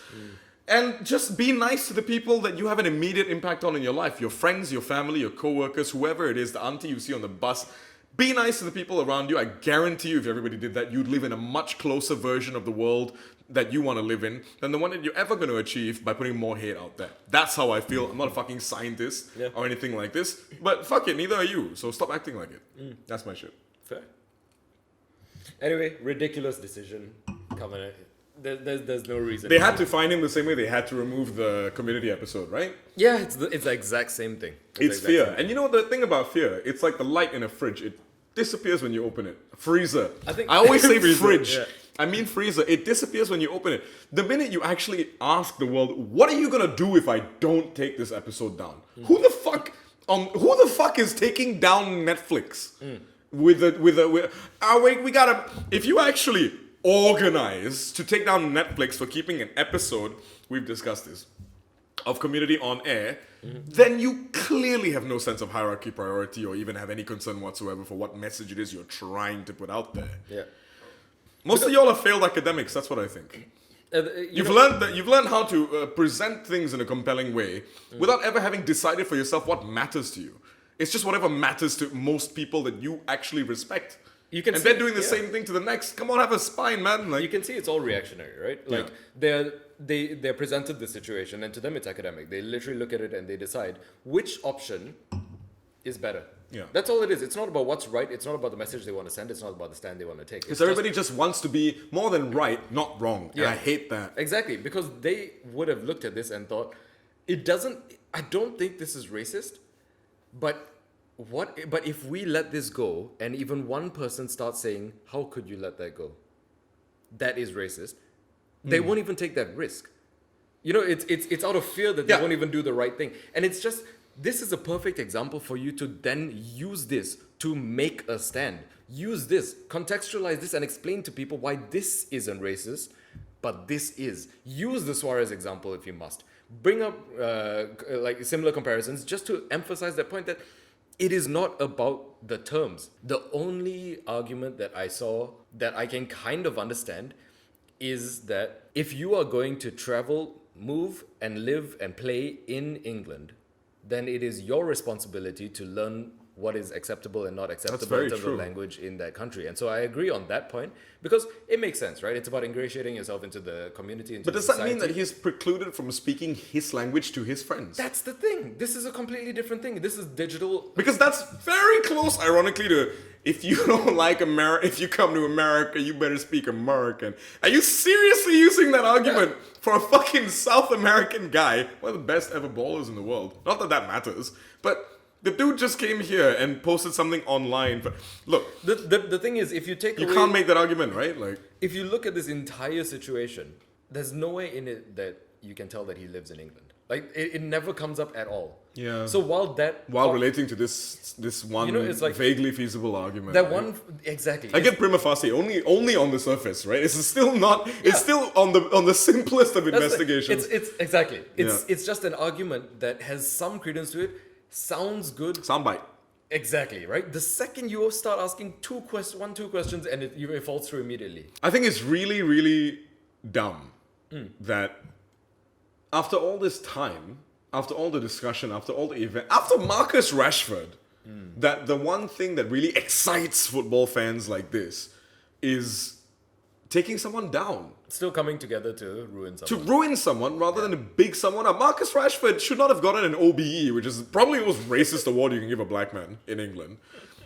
And just be nice to the people that you have an immediate impact on in your life. Your friends, your family, your co-workers, whoever it is, the auntie you see on the bus. Be nice to the people around you. I guarantee you if everybody did that, you'd live in a much closer version of the world that you want to live in than the one that you're ever going to achieve by putting more hate out there. That's how I feel. I'm not a fucking scientist or anything like this. But fuck it, neither are you. So stop acting like it. That's my shit. Fair. Anyway, ridiculous decision. Cavani. There's no reason. They had to find him the same way they had to remove the community episode, right? Yeah, it's the exact same thing. It's fear. And you know the thing about fear? It's like the light in a fridge. It disappears when you open it. Freezer. I always say Freezer, fridge. yeah. I mean freezer. It disappears when you open it. The minute you actually ask the world, what are you gonna do if I don't take this episode down? Who the fuck is taking down Netflix? We gotta, if you actually organize to take down Netflix for keeping an episode, we've discussed this, of Community on air, then you clearly have no sense of hierarchy, priority, or even have any concern whatsoever for what message it is you're trying to put out there. Yeah. Most of y'all are failed academics, that's what I think. You've learned how to present things in a compelling way without ever having decided for yourself what matters to you. It's just whatever matters to most people that you actually respect. You can and see, they're doing the same thing to the next. Come on, have a spine, man. Like, you can see it's all reactionary, right? Like they're presented the situation, and to them it's academic. They literally look at it and they decide which option is better. Yeah. That's all it is. It's not about what's right. It's not about the message they want to send. It's not about the stand they want to take. because everybody just wants to be more than right, not wrong. And Yeah. I hate that. Exactly, because they would have looked at this and thought, it doesn't. I don't think this is racist, but But if we let this go, and even one person starts saying, "How could you let that go? That is racist," they won't even take that risk. You know, it's out of fear that they won't even do the right thing, and it's just. This is a perfect example for you to then use this to make a stand. Use this, contextualize this, and explain to people why this isn't racist, but this is. Use the Suarez example if you must. Bring up like similar comparisons just to emphasize that point that it is not about the terms. The only argument that I saw that I can kind of understand is that if you are going to travel, move, and live and play in England, then it is your responsibility to learn what is acceptable and not acceptable very in terms true. of language in that country. And so I agree on that point because it makes sense, right? It's about ingratiating yourself into the community, into But does the that mean that society. he's precluded from speaking his language to his friends? That's the thing. This is a completely different thing. This is digital. Because that's very close, ironically, to if you don't like America, if you come to America, you better speak American. Are you seriously using that argument for a fucking South American guy, one of the best ever ballers in the world? Not that that matters, but the dude just came here and posted something online. Look, The thing is, if you take you away, can't make that argument, right? Like, if you look at this entire situation, there's no way in it that you can tell that he lives in England. Like it never comes up at all. Yeah. So while relating to this one You know, it's like- vaguely feasible argument, that right? one exactly. I get prima facie only on the surface, right? It's still not. It's still on the simplest of That's the- investigations. It's exactly. It's just an argument that has some credence to it. Sounds good. Soundbite. Exactly, right? The second you start asking two questions and it falls through immediately. I think it's really, really dumb that after all this time, after all the discussion, after all the event, after Marcus Rashford, that the one thing that really excites football fans like this is taking someone down. Still coming together to ruin To someone. ruin someone rather than to big someone up. Marcus Rashford should not have gotten an OBE, which is probably the most racist award you can give a black man in England.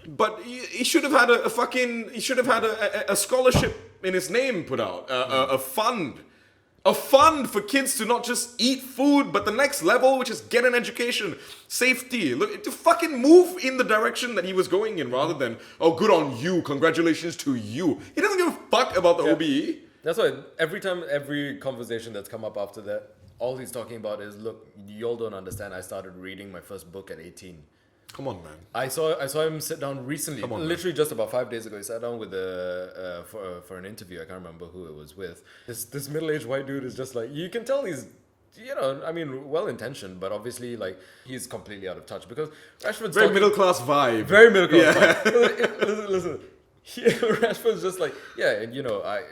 But he should have had a scholarship in his name put out, a fund. A fund for kids to not just eat food, but the next level, which is get an education, safety. Look, to fucking move in the direction that he was going in rather than, oh, good on you, congratulations to you. He doesn't give a fuck about the OBE. That's why every conversation that's come up after that, all he's talking about is, look, y'all don't understand. I started reading my first book at 18. Come on, man. I saw him sit down recently, on, literally just about 5 days ago. He sat down with for an interview. I can't remember who it was with. This middle-aged white dude is just like, you can tell he's, well-intentioned, but obviously like he's completely out of touch because Rashford's Very talking- middle-class vibe. very middle class. Listen. Rashford's just like, and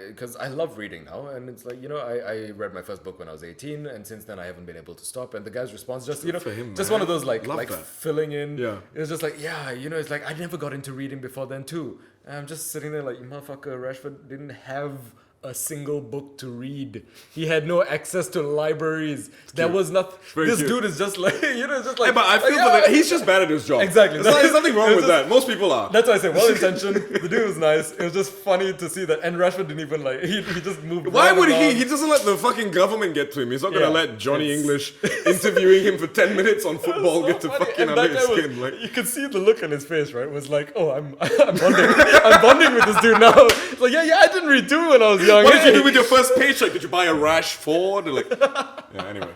because I love reading now, and it's like, I read my first book when I was 18, and since then I haven't been able to stop. And the guy's response just, for him, just man. one of those like Love that. filling in. Yeah. It's just like, it's like I never got into reading before then too. And I'm just sitting there like, motherfucker, Rashford didn't have a single book to read. He had no access to libraries. There was nothing. Very This cute. dude is just like, it's just like. Hey, but I feel for that. He's just bad at his job. Exactly. There's nothing wrong It's with just- that. Most people are. That's why I say well-intentioned. The dude was nice. It was just funny to see that. And Rashford didn't even like. He just moved. Why right would around. he? He doesn't let the fucking government get to him. He's not gonna Yeah. let Johnny It's- English interviewing him for 10 minutes on football So get to funny. fucking And under that his guy was- skin. Like, you could see the look on his face, right? It was like, oh, I'm bonding. I'm bonding with this dude now. It's like, I didn't read too when I was young. what did you do with your first paycheck? Did you buy a Rashford? Like, yeah. Anyway,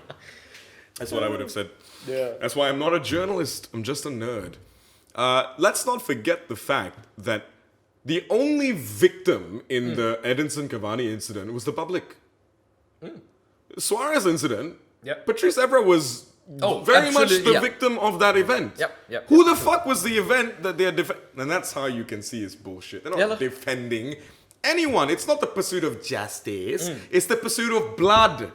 that's what I would have said. Yeah. That's why I'm not a journalist. I'm just a nerd. Let's not forget the fact that the only victim in the Edinson Cavani incident was the public. Suarez incident. Yep. Patrice Evra was Oh, very much absolutely, the yeah. victim of that event. Yep. Who the fuck was the event that they're and that's how you can see it's bullshit. They're not Yeah, look. defending anyone. It's not the pursuit of justice. It's the pursuit of blood.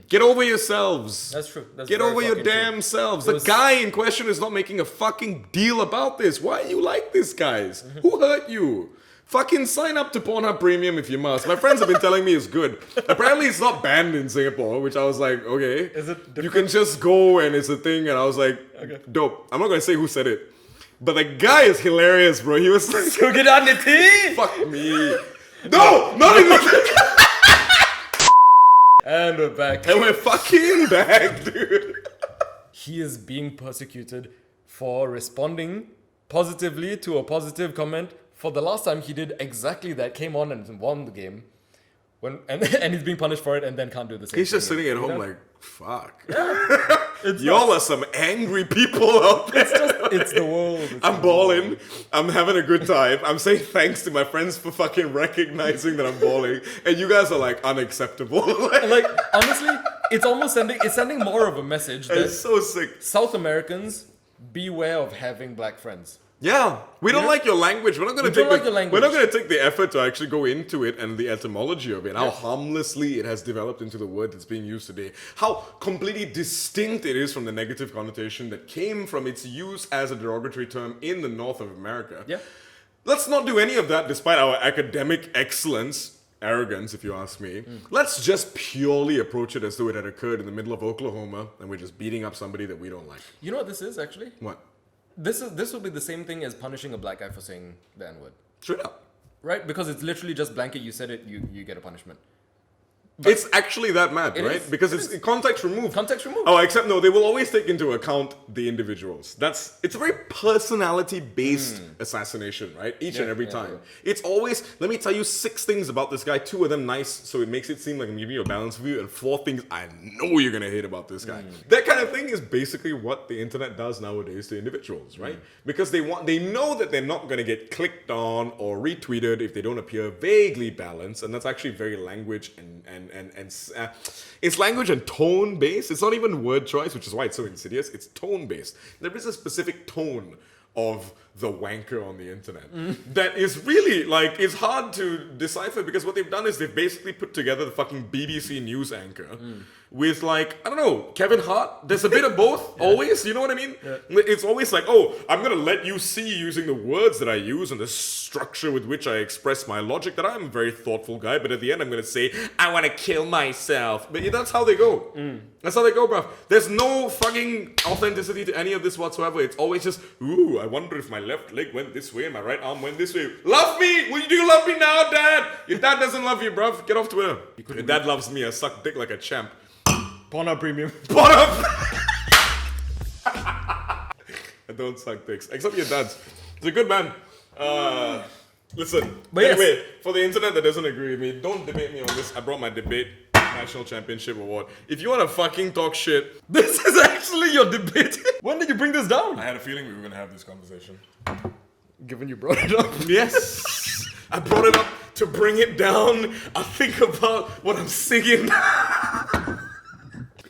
Get over yourselves. That's true. That's Get very over your fucking true. damn selves. It The was- guy in question is not making a fucking deal about this. Why are you like this, guys? Who hurt you? Fucking sign up to Pornhub Premium if you must. My friends have been telling me it's good. Apparently it's not banned in Singapore, which I was like, okay. Is it You can just go and it's a thing, and I was like, dope. I'm not gonna say who said it. But the guy is hilarious, bro. He was like, fuck me. No, not even. And we're back. And we're fucking back, dude. He is being persecuted for responding positively to a positive comment. For the last time he did exactly that, came on and won the game. And he's being punished for it and then can't do the same He's just thing. sitting at home You know? like, fuck. It's Y'all are some angry people out there. It's the world. It's I'm the balling. I'm having a good time. I'm saying thanks to my friends for fucking recognizing that I'm balling. And you guys are like unacceptable. Like, honestly, it's sending more of a message that It's so sick. South Americans beware of having black friends. Yeah, we don't like your language. We're not gonna We don't take like your language. We're not gonna take the effort to actually go into it and the etymology of it. How harmlessly it has developed into the word that's being used today. How completely distinct it is from the negative connotation that came from its use as a derogatory term in the north of America. Yeah. Let's not do any of that, despite our academic excellence. Arrogance, if you ask me. Let's just purely approach it as though it had occurred in the middle of Oklahoma and we're just beating up somebody that we don't like. You know what this is actually? What? This would be the same thing as punishing a black guy for saying the N-word. Straight up. Right? Because it's literally just blanket, you said it, you get a punishment. It's actually that mad, It right? is. Because It it's is. context removed. Context removed. Oh, except no, they will always take into account the individuals. It's a very personality-based assassination, right? Each and every time. It's always, let me tell you 6 things about this guy, 2 of them nice, so it makes it seem like I'm giving you a balanced view, and 4 things I know you're gonna hate about this guy. That kind of thing is basically what the internet does nowadays to individuals, right? Because they know that they're not gonna get clicked on or retweeted if they don't appear vaguely balanced, and that's actually very language and it's language and tone based. It's not even word choice, which is why it's so insidious. It's tone based. There is a specific tone of the wanker on the internet that is really like, it's hard to decipher, because what they've done is they've basically put together the fucking BBC news anchor with, like, I don't know, Kevin Hart. There's a bit of both always, you know what I mean? It's always like, oh, I'm gonna let you see using the words that I use and the structure with which I express my logic that I'm a very thoughtful guy, but at the end I'm gonna say, I wanna kill myself. But that's how they go. That's how they go, bruv. There's no fucking authenticity to any of this whatsoever. It's always just, ooh, I wonder if my left leg went this way and my right arm went this way. Love me! Will you love me now, Dad? Your dad doesn't love you, bruv. Get off Twitter. Your dad loves me. I suck dick like a champ. Pornhub Premium. Pornhub! I don't suck dicks. Except your dad's. He's a good man. Listen. But yes. Anyway, for the internet that doesn't agree with me, don't debate me on this. I brought my debate national championship award. If you want to fucking talk shit, This is actually your debate. When did you bring this down? I had a feeling we were gonna have this conversation. Given you brought it up. Yes, I brought it up to bring it down. I think about what I'm singing.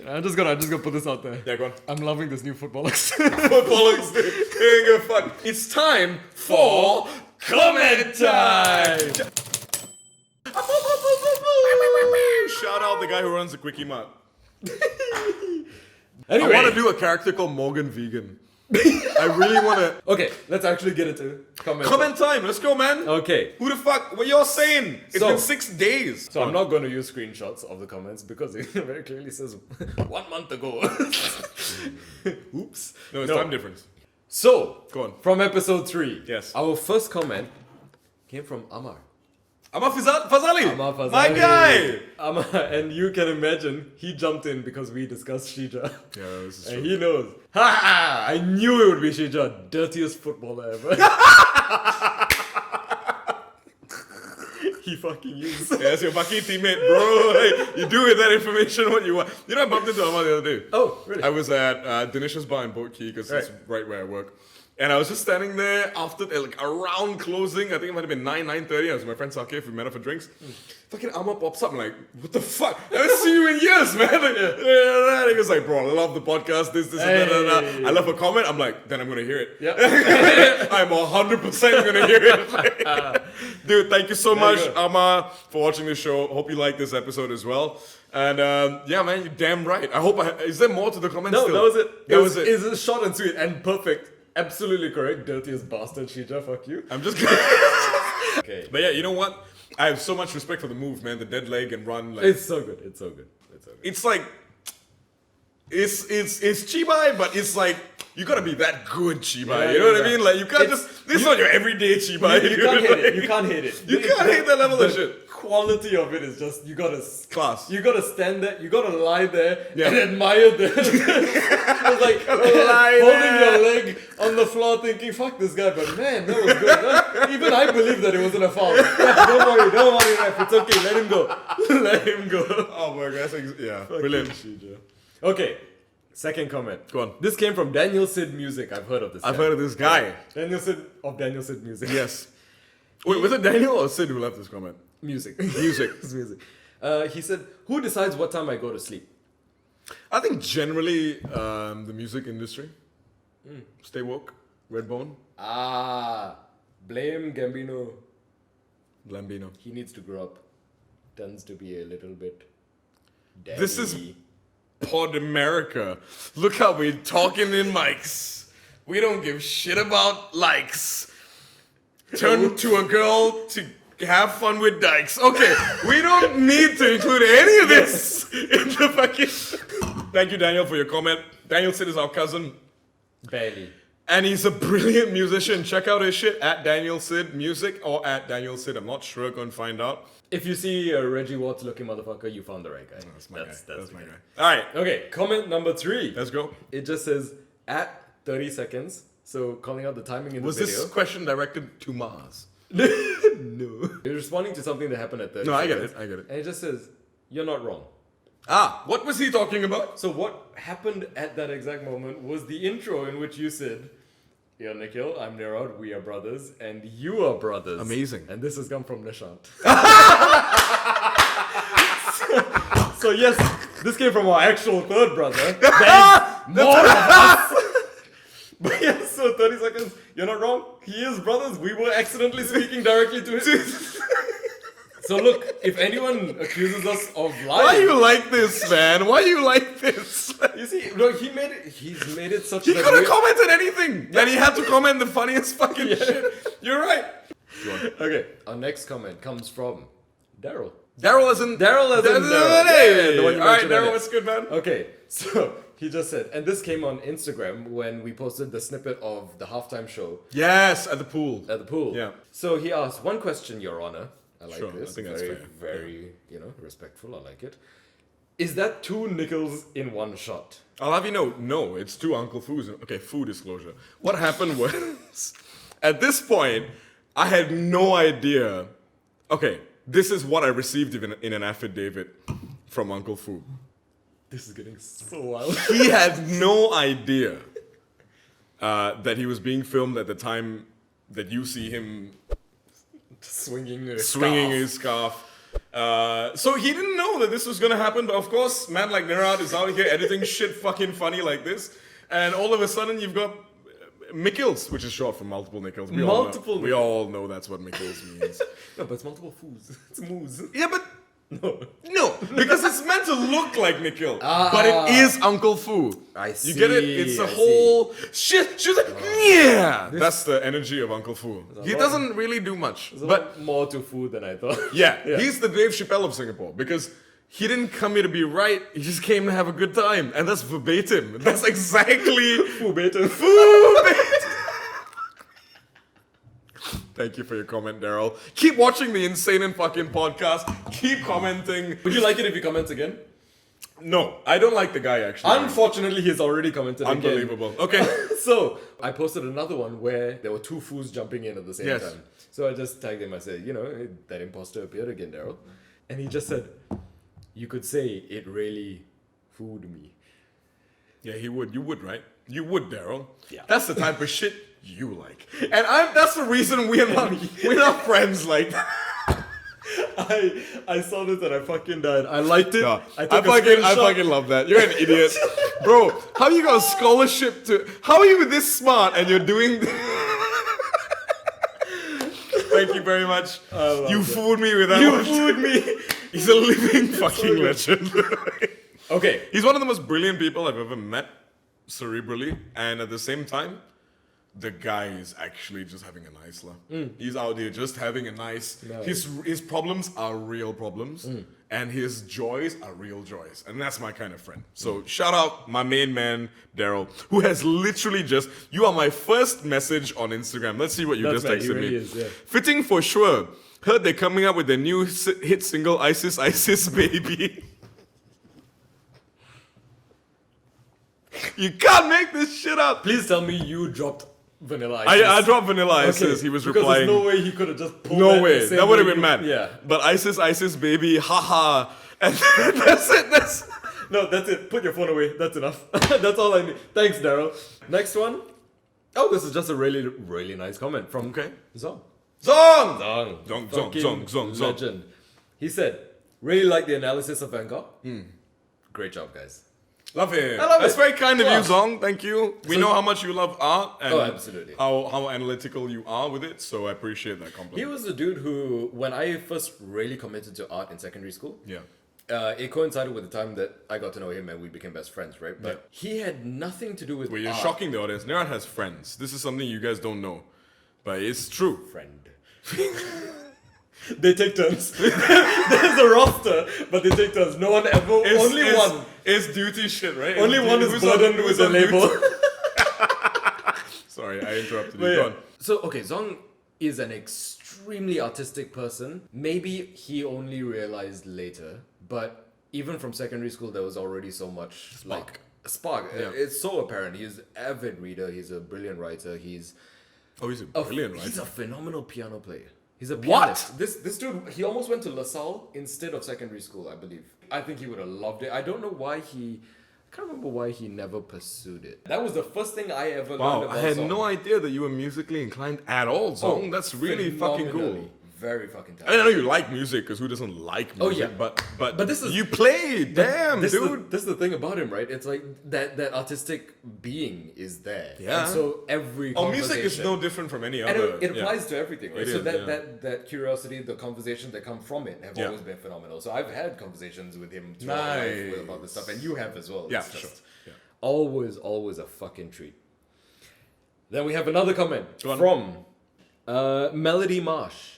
I'm just gonna put this out there. Yeah, go on. I'm loving this new Footbollocks. Footbollocks, dude. Ain't good fun. It's time for comment time. Shout out the guy who runs the Quickie Mart. Anyway. I want to do a character called Morgan Vegan. I really want to. Okay, let's actually get into comment. Comment time. Let's go, man. Okay. Who the fuck? What you're saying? It's So- been 6 days. So I'm not going to use screenshots of the comments because it very clearly says 1 month ago. Oops. No, it's time difference. So, Go on. from episode 3. Yes. Our first comment came from Amar. Amar Fazali. Amar Fazali. My guy. Amar, and you can imagine, he jumped in because we discussed Shija. Yeah, this is And true. he knows. Ha! I knew it would be Shija, dirtiest footballer ever. He fucking used. Yeah, that's your fucking teammate, bro. Hey, you do with that information what you want. You know, I bumped into Amar the other day. Oh, really? I was at Dinish's bar in Boat Key because it's right where I work. And I was just standing there after, like, around closing. I think it might have been 9:30. I was with my friend Sake, if we met up for drinks. Fucking Amar pops up. I'm like, what the fuck? I haven't seen you in years, man. Like, and he was like, bro, I love the podcast, this, and that. I left a comment. I'm like, then I'm going to hear it. Yeah. I'm 100% going to hear it. Dude, thank you so There you much, go. Amma, for watching the show. Hope you like this episode as well. And yeah, man, you're damn right. I hope. Is there more to the comments? No, still? that was it. That was it. It's a short and sweet and perfect. Absolutely correct. Dirtiest bastard, Shija. Fuck you. I'm just kidding. Okay. But yeah, you know what? I have so much respect for the move, man. The dead leg and run. Like, It's so good. It's so good. It's so good. it's like it's chibai, but it's like you gotta be that good chibai. Yeah, you know what yeah. I mean? Like you can't just this is not your everyday chibai. You can't hit it. You can't hit it. You can't hit that level of The shit. Quality of it is just you gotta Class. You gotta stand there. You gotta lie there Yeah. and admire the. It's like Lie holding there. your leg on the floor, thinking "fuck this guy," but man, that was good. Huh? Even I believe that it wasn't a foul. Yeah, don't worry, ref. It's okay. Let him go. Let him go. Oh my god, yeah, brilliant. Okay, second comment. Go on. This came from Daniel Sid Music. I've heard of this. I've guy. heard of this guy. Daniel Sid of Daniel Sid Music. Yes. Wait, was it Daniel or Sid who left this comment? Music. Music. It's music. He said, "Who decides what time I go to sleep?" I think generally the music industry. Stay woke. Redbone. Blame Gambino. Lambino. He needs to grow up. Tends to be a little bit. This is daddy. Pod America. Look how we're talking in mics. We don't give shit about likes. Turn to a girl to have fun with dykes. Okay, we don't need to include any of this in the fucking. Thank you, Daniel, for your comment. Daniel Sid is our cousin, barely. and he's a brilliant musician. Check out his shit at Daniel Sid Music or at Daniel Sid. I'm not sure. Go and find out. If you see a Reggie Watts looking motherfucker, you found the right guy. That's my guy. That's the my guy. guy. All right, Okay, comment number 3. let's go. It just says at 30 seconds. So calling out the timing in Was the video. this question directed to Mars? No. You're responding to something that happened at 30 No, I get seconds. it. I get it. And it just says, "You're not wrong." What was he talking about? So what happened at that exact moment was the intro in which you said, "You're Nikhil, I'm Nirod, we are brothers, and you are brothers." Amazing. And this has come from Nishant. so yes, this came from our actual third brother. There's more of us. But yes, so 30 seconds, you're not wrong. He is brothers. We were accidentally speaking directly to him. So look, if anyone accuses us of lying, Why you like this, man? Why you like this? you see, look, he's made it such He that could have we- commented anything, and he had to comment the funniest fucking shit. You're right. Okay, our next comment comes from Daryl. Daryl isn't. Daryl as in Daryl. Hey, Yeah, the one you all right, mentioned Daryl, earlier. what's good, man? Okay, so he just said, and this came on Instagram when we posted the snippet of the halftime show Yes, at the pool. at the pool. Yeah. So he asked one question, Your Honor. I like Sure, this. I think that's very, fair. very, respectful. I like it. Is that 2 nickels in one shot? I'll have you know, no, it's 2 Uncle Foos. Okay, full disclosure. What happened was, at this point, I had no idea. Okay, this is what I received in an affidavit from Uncle Foo. This is getting so wild. He had no idea that he was being filmed at the time that you see him Swinging swinging scarf. his scarf. So he didn't know that this was gonna happen, but of course, man like Nirad is out here editing shit fucking funny like this, and all of a sudden you've got Mikkels, which is short for multiple nickels. Multiple We all know that's what Mikkels means. No, but it's multiple foods. It's moose. Yeah, but No. because it's meant to look like Nikhil, but it is Uncle Foo. I You get it? see, It's a I whole shit. She's like, yeah. That's the energy of Uncle Foo. He lot- doesn't really do much, There's a but lot more to food than I thought. yeah, he's the Dave Chappelle of Singapore because he didn't come here to be right. He just came to have a good time, and that's verbatim. That's exactly Verbatim. verbatim. Thank you for your comment, Daryl. Keep watching the Insenan fucking podcast. Keep commenting. Would you like it if he comments again? No, I don't like the guy actually. Unfortunately, he's already commented Unbelievable. Okay. again. So, I posted another one where there were 2 foos jumping in at the same Yes. time. So I just tagged him. I said, that imposter appeared again, Daryl. And he just said, you could say it really fooled me. Yeah, he would. You would, right? You would, Daryl. Yeah. That's the type of shit you like. And that's the reason we're not friends like that. I saw this and I fucking died. I liked it. No, I I took a fucking screenshot. love that. You're an idiot. Bro, how you got a scholarship to... How are you this smart and you're doing... Thank you very much. You fooled me with that You one. fooled me. He's a living fucking legend. Okay. He's one of the most brilliant people I've ever met, cerebrally, and at the same time, the guy is actually just having a nice laugh. He's out there just having a nice. His problems are real problems, and his joys are real joys, and that's my kind of friend. So shout out my main man Daryl, who has literally just. You are my first message on Instagram. Let's see what you That's just right, he texted really me. is, yeah. Fitting for sure. Heard they're coming up with their new hit single, Isis, Isis, Baby. You can't make this shit up. Please tell me you dropped Vanilla Ice. I dropped Vanilla Isis. He was because replying. There's no way he could have just pulled No that way. the same That would have way been you- mad. Yeah. But Isis, Isis, baby, haha. And that's it. No, that's it. Put your phone away. That's enough. That's all I need. Thanks, Daryl. Next one. Oh, this is just a really, really nice comment from Zong. Zong! Zong. Zong. Legend. He said, really like the analysis of Van Gogh. Great job, guys. Love it. I love That's it. very kind of Yeah. you, Zong. Thank you. We know how much you love art and absolutely. how analytical you are with it, so I appreciate that He compliment. was the dude who, when I first really committed to art in secondary school, Yeah. it coincided with the time that I got to know him and we became best friends, right? But he had nothing to do with Well, you're art. shocking the audience. Nerat has friends. This is something you guys don't know. But it's true. Friend. They take turns. There's a roster, but they take turns. No one ever. Only one. It's duty shit, right? Only It's one duty- is who's on- burdened who's with the on duty? label. Sorry, I interrupted you. But Go yeah. on. So okay, Zong is an extremely artistic person. Maybe he only realized later, but even from secondary school, there was already so much like a spark. Yeah. It's so apparent. He's an avid reader. He's a brilliant writer. He's Oh, he's a brilliant, right? He's a phenomenal piano player. He's a What? pianist. This dude, he almost went to LaSalle instead of secondary school, I believe. I think he would have loved it. I don't know why I can't remember why he never pursued it. That was the first thing I ever learned Wow, about I had Zong. no idea that you were musically inclined at all, Zong. That's really fucking cool. Phenomenally. Very fucking I talented. know you like music, because who doesn't like music? Oh, yeah. But this is- you play, damn, this dude. This is the thing about him, right? It's like that artistic being is there. Yeah. And so every Oh, music is conversation- no different from any And other. it applies to everything, right? It So is, that, yeah. that curiosity, the conversations that come from it have Yeah. always been phenomenal. So I've had conversations with him throughout life Nice. about this stuff, and you have as well. Yeah, It's for just sure. Yeah. always a fucking treat. Then we have another comment Go on. from Melody Marsh.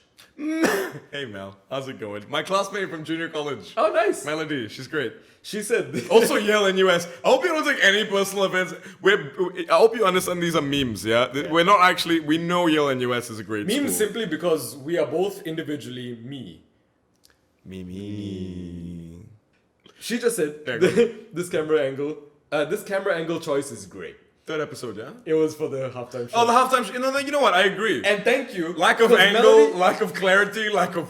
Hey Mel, how's it going? My classmate from junior college. Oh, nice. Melody, she's great. She said, Also, Yale and US. I hope you don't take any personal offense. I hope you understand these are memes, yeah? We're not actually, we know Yale and US is a great memes school. simply because we are both individually me. Me. She just said, There you this camera angle choice is great. Third episode, yeah? It was for the halftime show. Oh, the halftime show. You know what? I agree. And thank you. Lack of 'cause angle, Melody, lack of clarity, lack of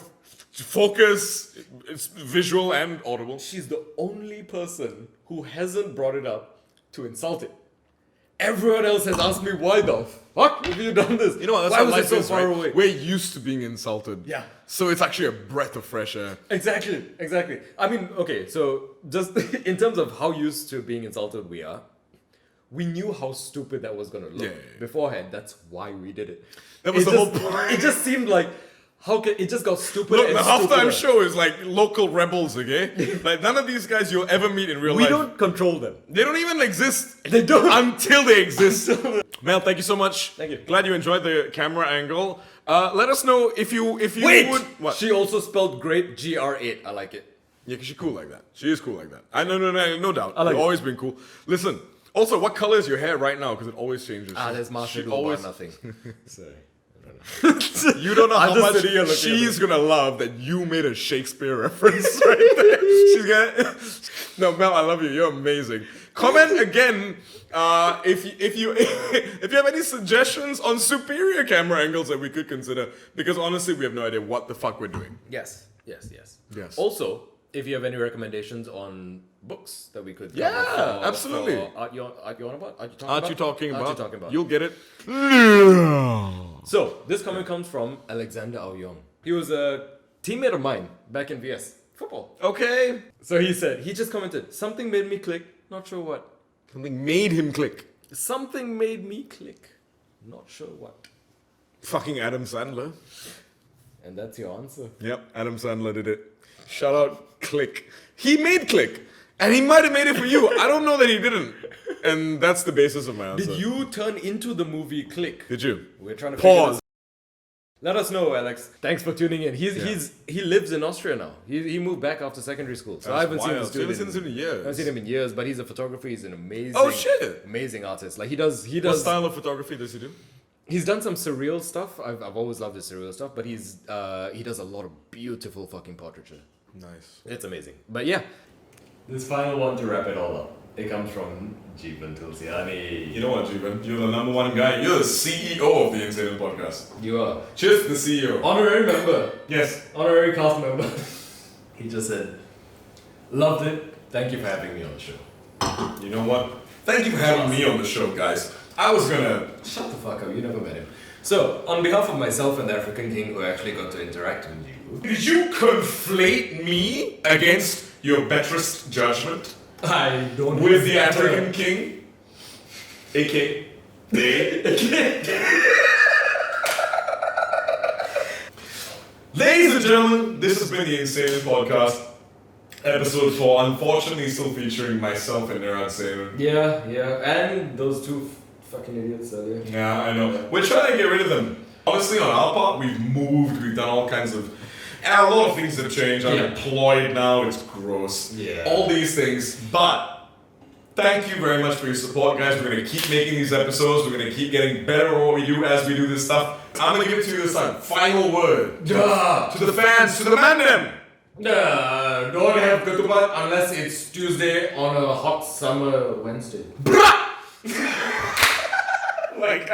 focus. It's visual and audible. she's the only person who hasn't brought it up to insult it. Everyone else has asked me, why the fuck have you done this? You know what? That's why how was life it so is, far right? away? We're used to being insulted. Yeah. So it's actually a breath of fresh air. Exactly. I mean, okay, so just in terms of how used to being insulted we are, we knew how stupid that was gonna look Yeah. beforehand. That's why we did it. That was It the whole just- point. It just seemed like it just got stupider Look, and the halftime stupider. show is like local rebels, okay? Like none of these guys you'll ever meet in real We life. don't control them. They don't even exist. They don't. Until they exist. Mel, thank you so much. Thank you. Glad you enjoyed the camera angle. Let us know if you Wait! would. What? She also spelled great GR8. I like it. Yeah, 'cause she's cool like that. She is cool like that. No doubt. I like You've it. always been cool. Listen. Also, what color is your hair right now? Because it always changes. There's Master She who always. bought nothing. Sorry. You don't know I'm how just much sitting here looking at she's gonna love that you made a Shakespeare reference right there. She's gonna. No, Mel, I love you. You're amazing. Comment again if you have any suggestions on superior camera angles that we could consider. Because honestly, we have no idea what the fuck we're doing. Yes. Yes. Also, if you have any recommendations on books that we could Yeah, cover for, absolutely. for Art You On About? Aren't you talking about? Art You Talking About? You'll get it. So, this comment comes from Alexander Aoyong. He was a teammate of mine back in VS football. Okay. So he said, he just commented, something made me click, not sure what. Something made him click. Something made me click, not sure what. Fucking Adam Sandler. And that's your answer. Yep, Adam Sandler did it. Shout out Click. He made Click. And he might have made it for you. I don't know that he didn't. And that's the basis of my answer. Did you turn into the movie Click? Did you? We're trying to figure Pause. this. Let us know, Alex. Thanks for tuning in. He lives in Austria now. He moved back after secondary school. So I haven't seen this dude. I haven't seen him in years. I haven't seen him in years, but he's a photographer. He's an amazing, shit. amazing artist. Like he does. What style of photography does he do? He's done some surreal stuff. I've always loved his surreal stuff, but he does a lot of beautiful fucking portraiture. Nice. It's amazing. But yeah, this final one to wrap it all up. It comes from Jeevan Tulsiani. You know what, Jeevan? You're the number one guy. You're the CEO of the Insenan podcast. You are. Just the CEO. Honorary member. Yes. Honorary cast member. He just said, loved it. Thank you for having me on the show. You know what? Thank you for having me on the show, guys. I was gonna... Shut the fuck up, you never met him. So, on behalf of myself and the African King who actually got to interact with you... Did you conflate me against your betterest judgment? I don't... With the African King? A.K. Ladies and gentlemen, this has been the Insenan Podcast. Episode 4, unfortunately still featuring myself and Nirad Senu. Yeah, and those two fucking idiots earlier. Yeah, I know. We're trying to get rid of them. Honestly, on our part, we've moved, we've done all kinds of... And a lot of things have changed. I'm employed now, it's gross. Yeah. All these things. But, thank you very much for your support, guys. We're going to keep making these episodes. We're going to keep getting better at what we do as we do this stuff. I'm going to give it to you this time. Final word. To the fans, to the mandem. Don't have ketupat unless it's Tuesday on a hot summer Wednesday. Like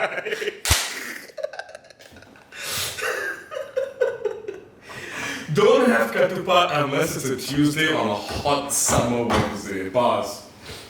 Don't have ketupat unless it's a Tuesday on a hot summer Wednesday. Bars.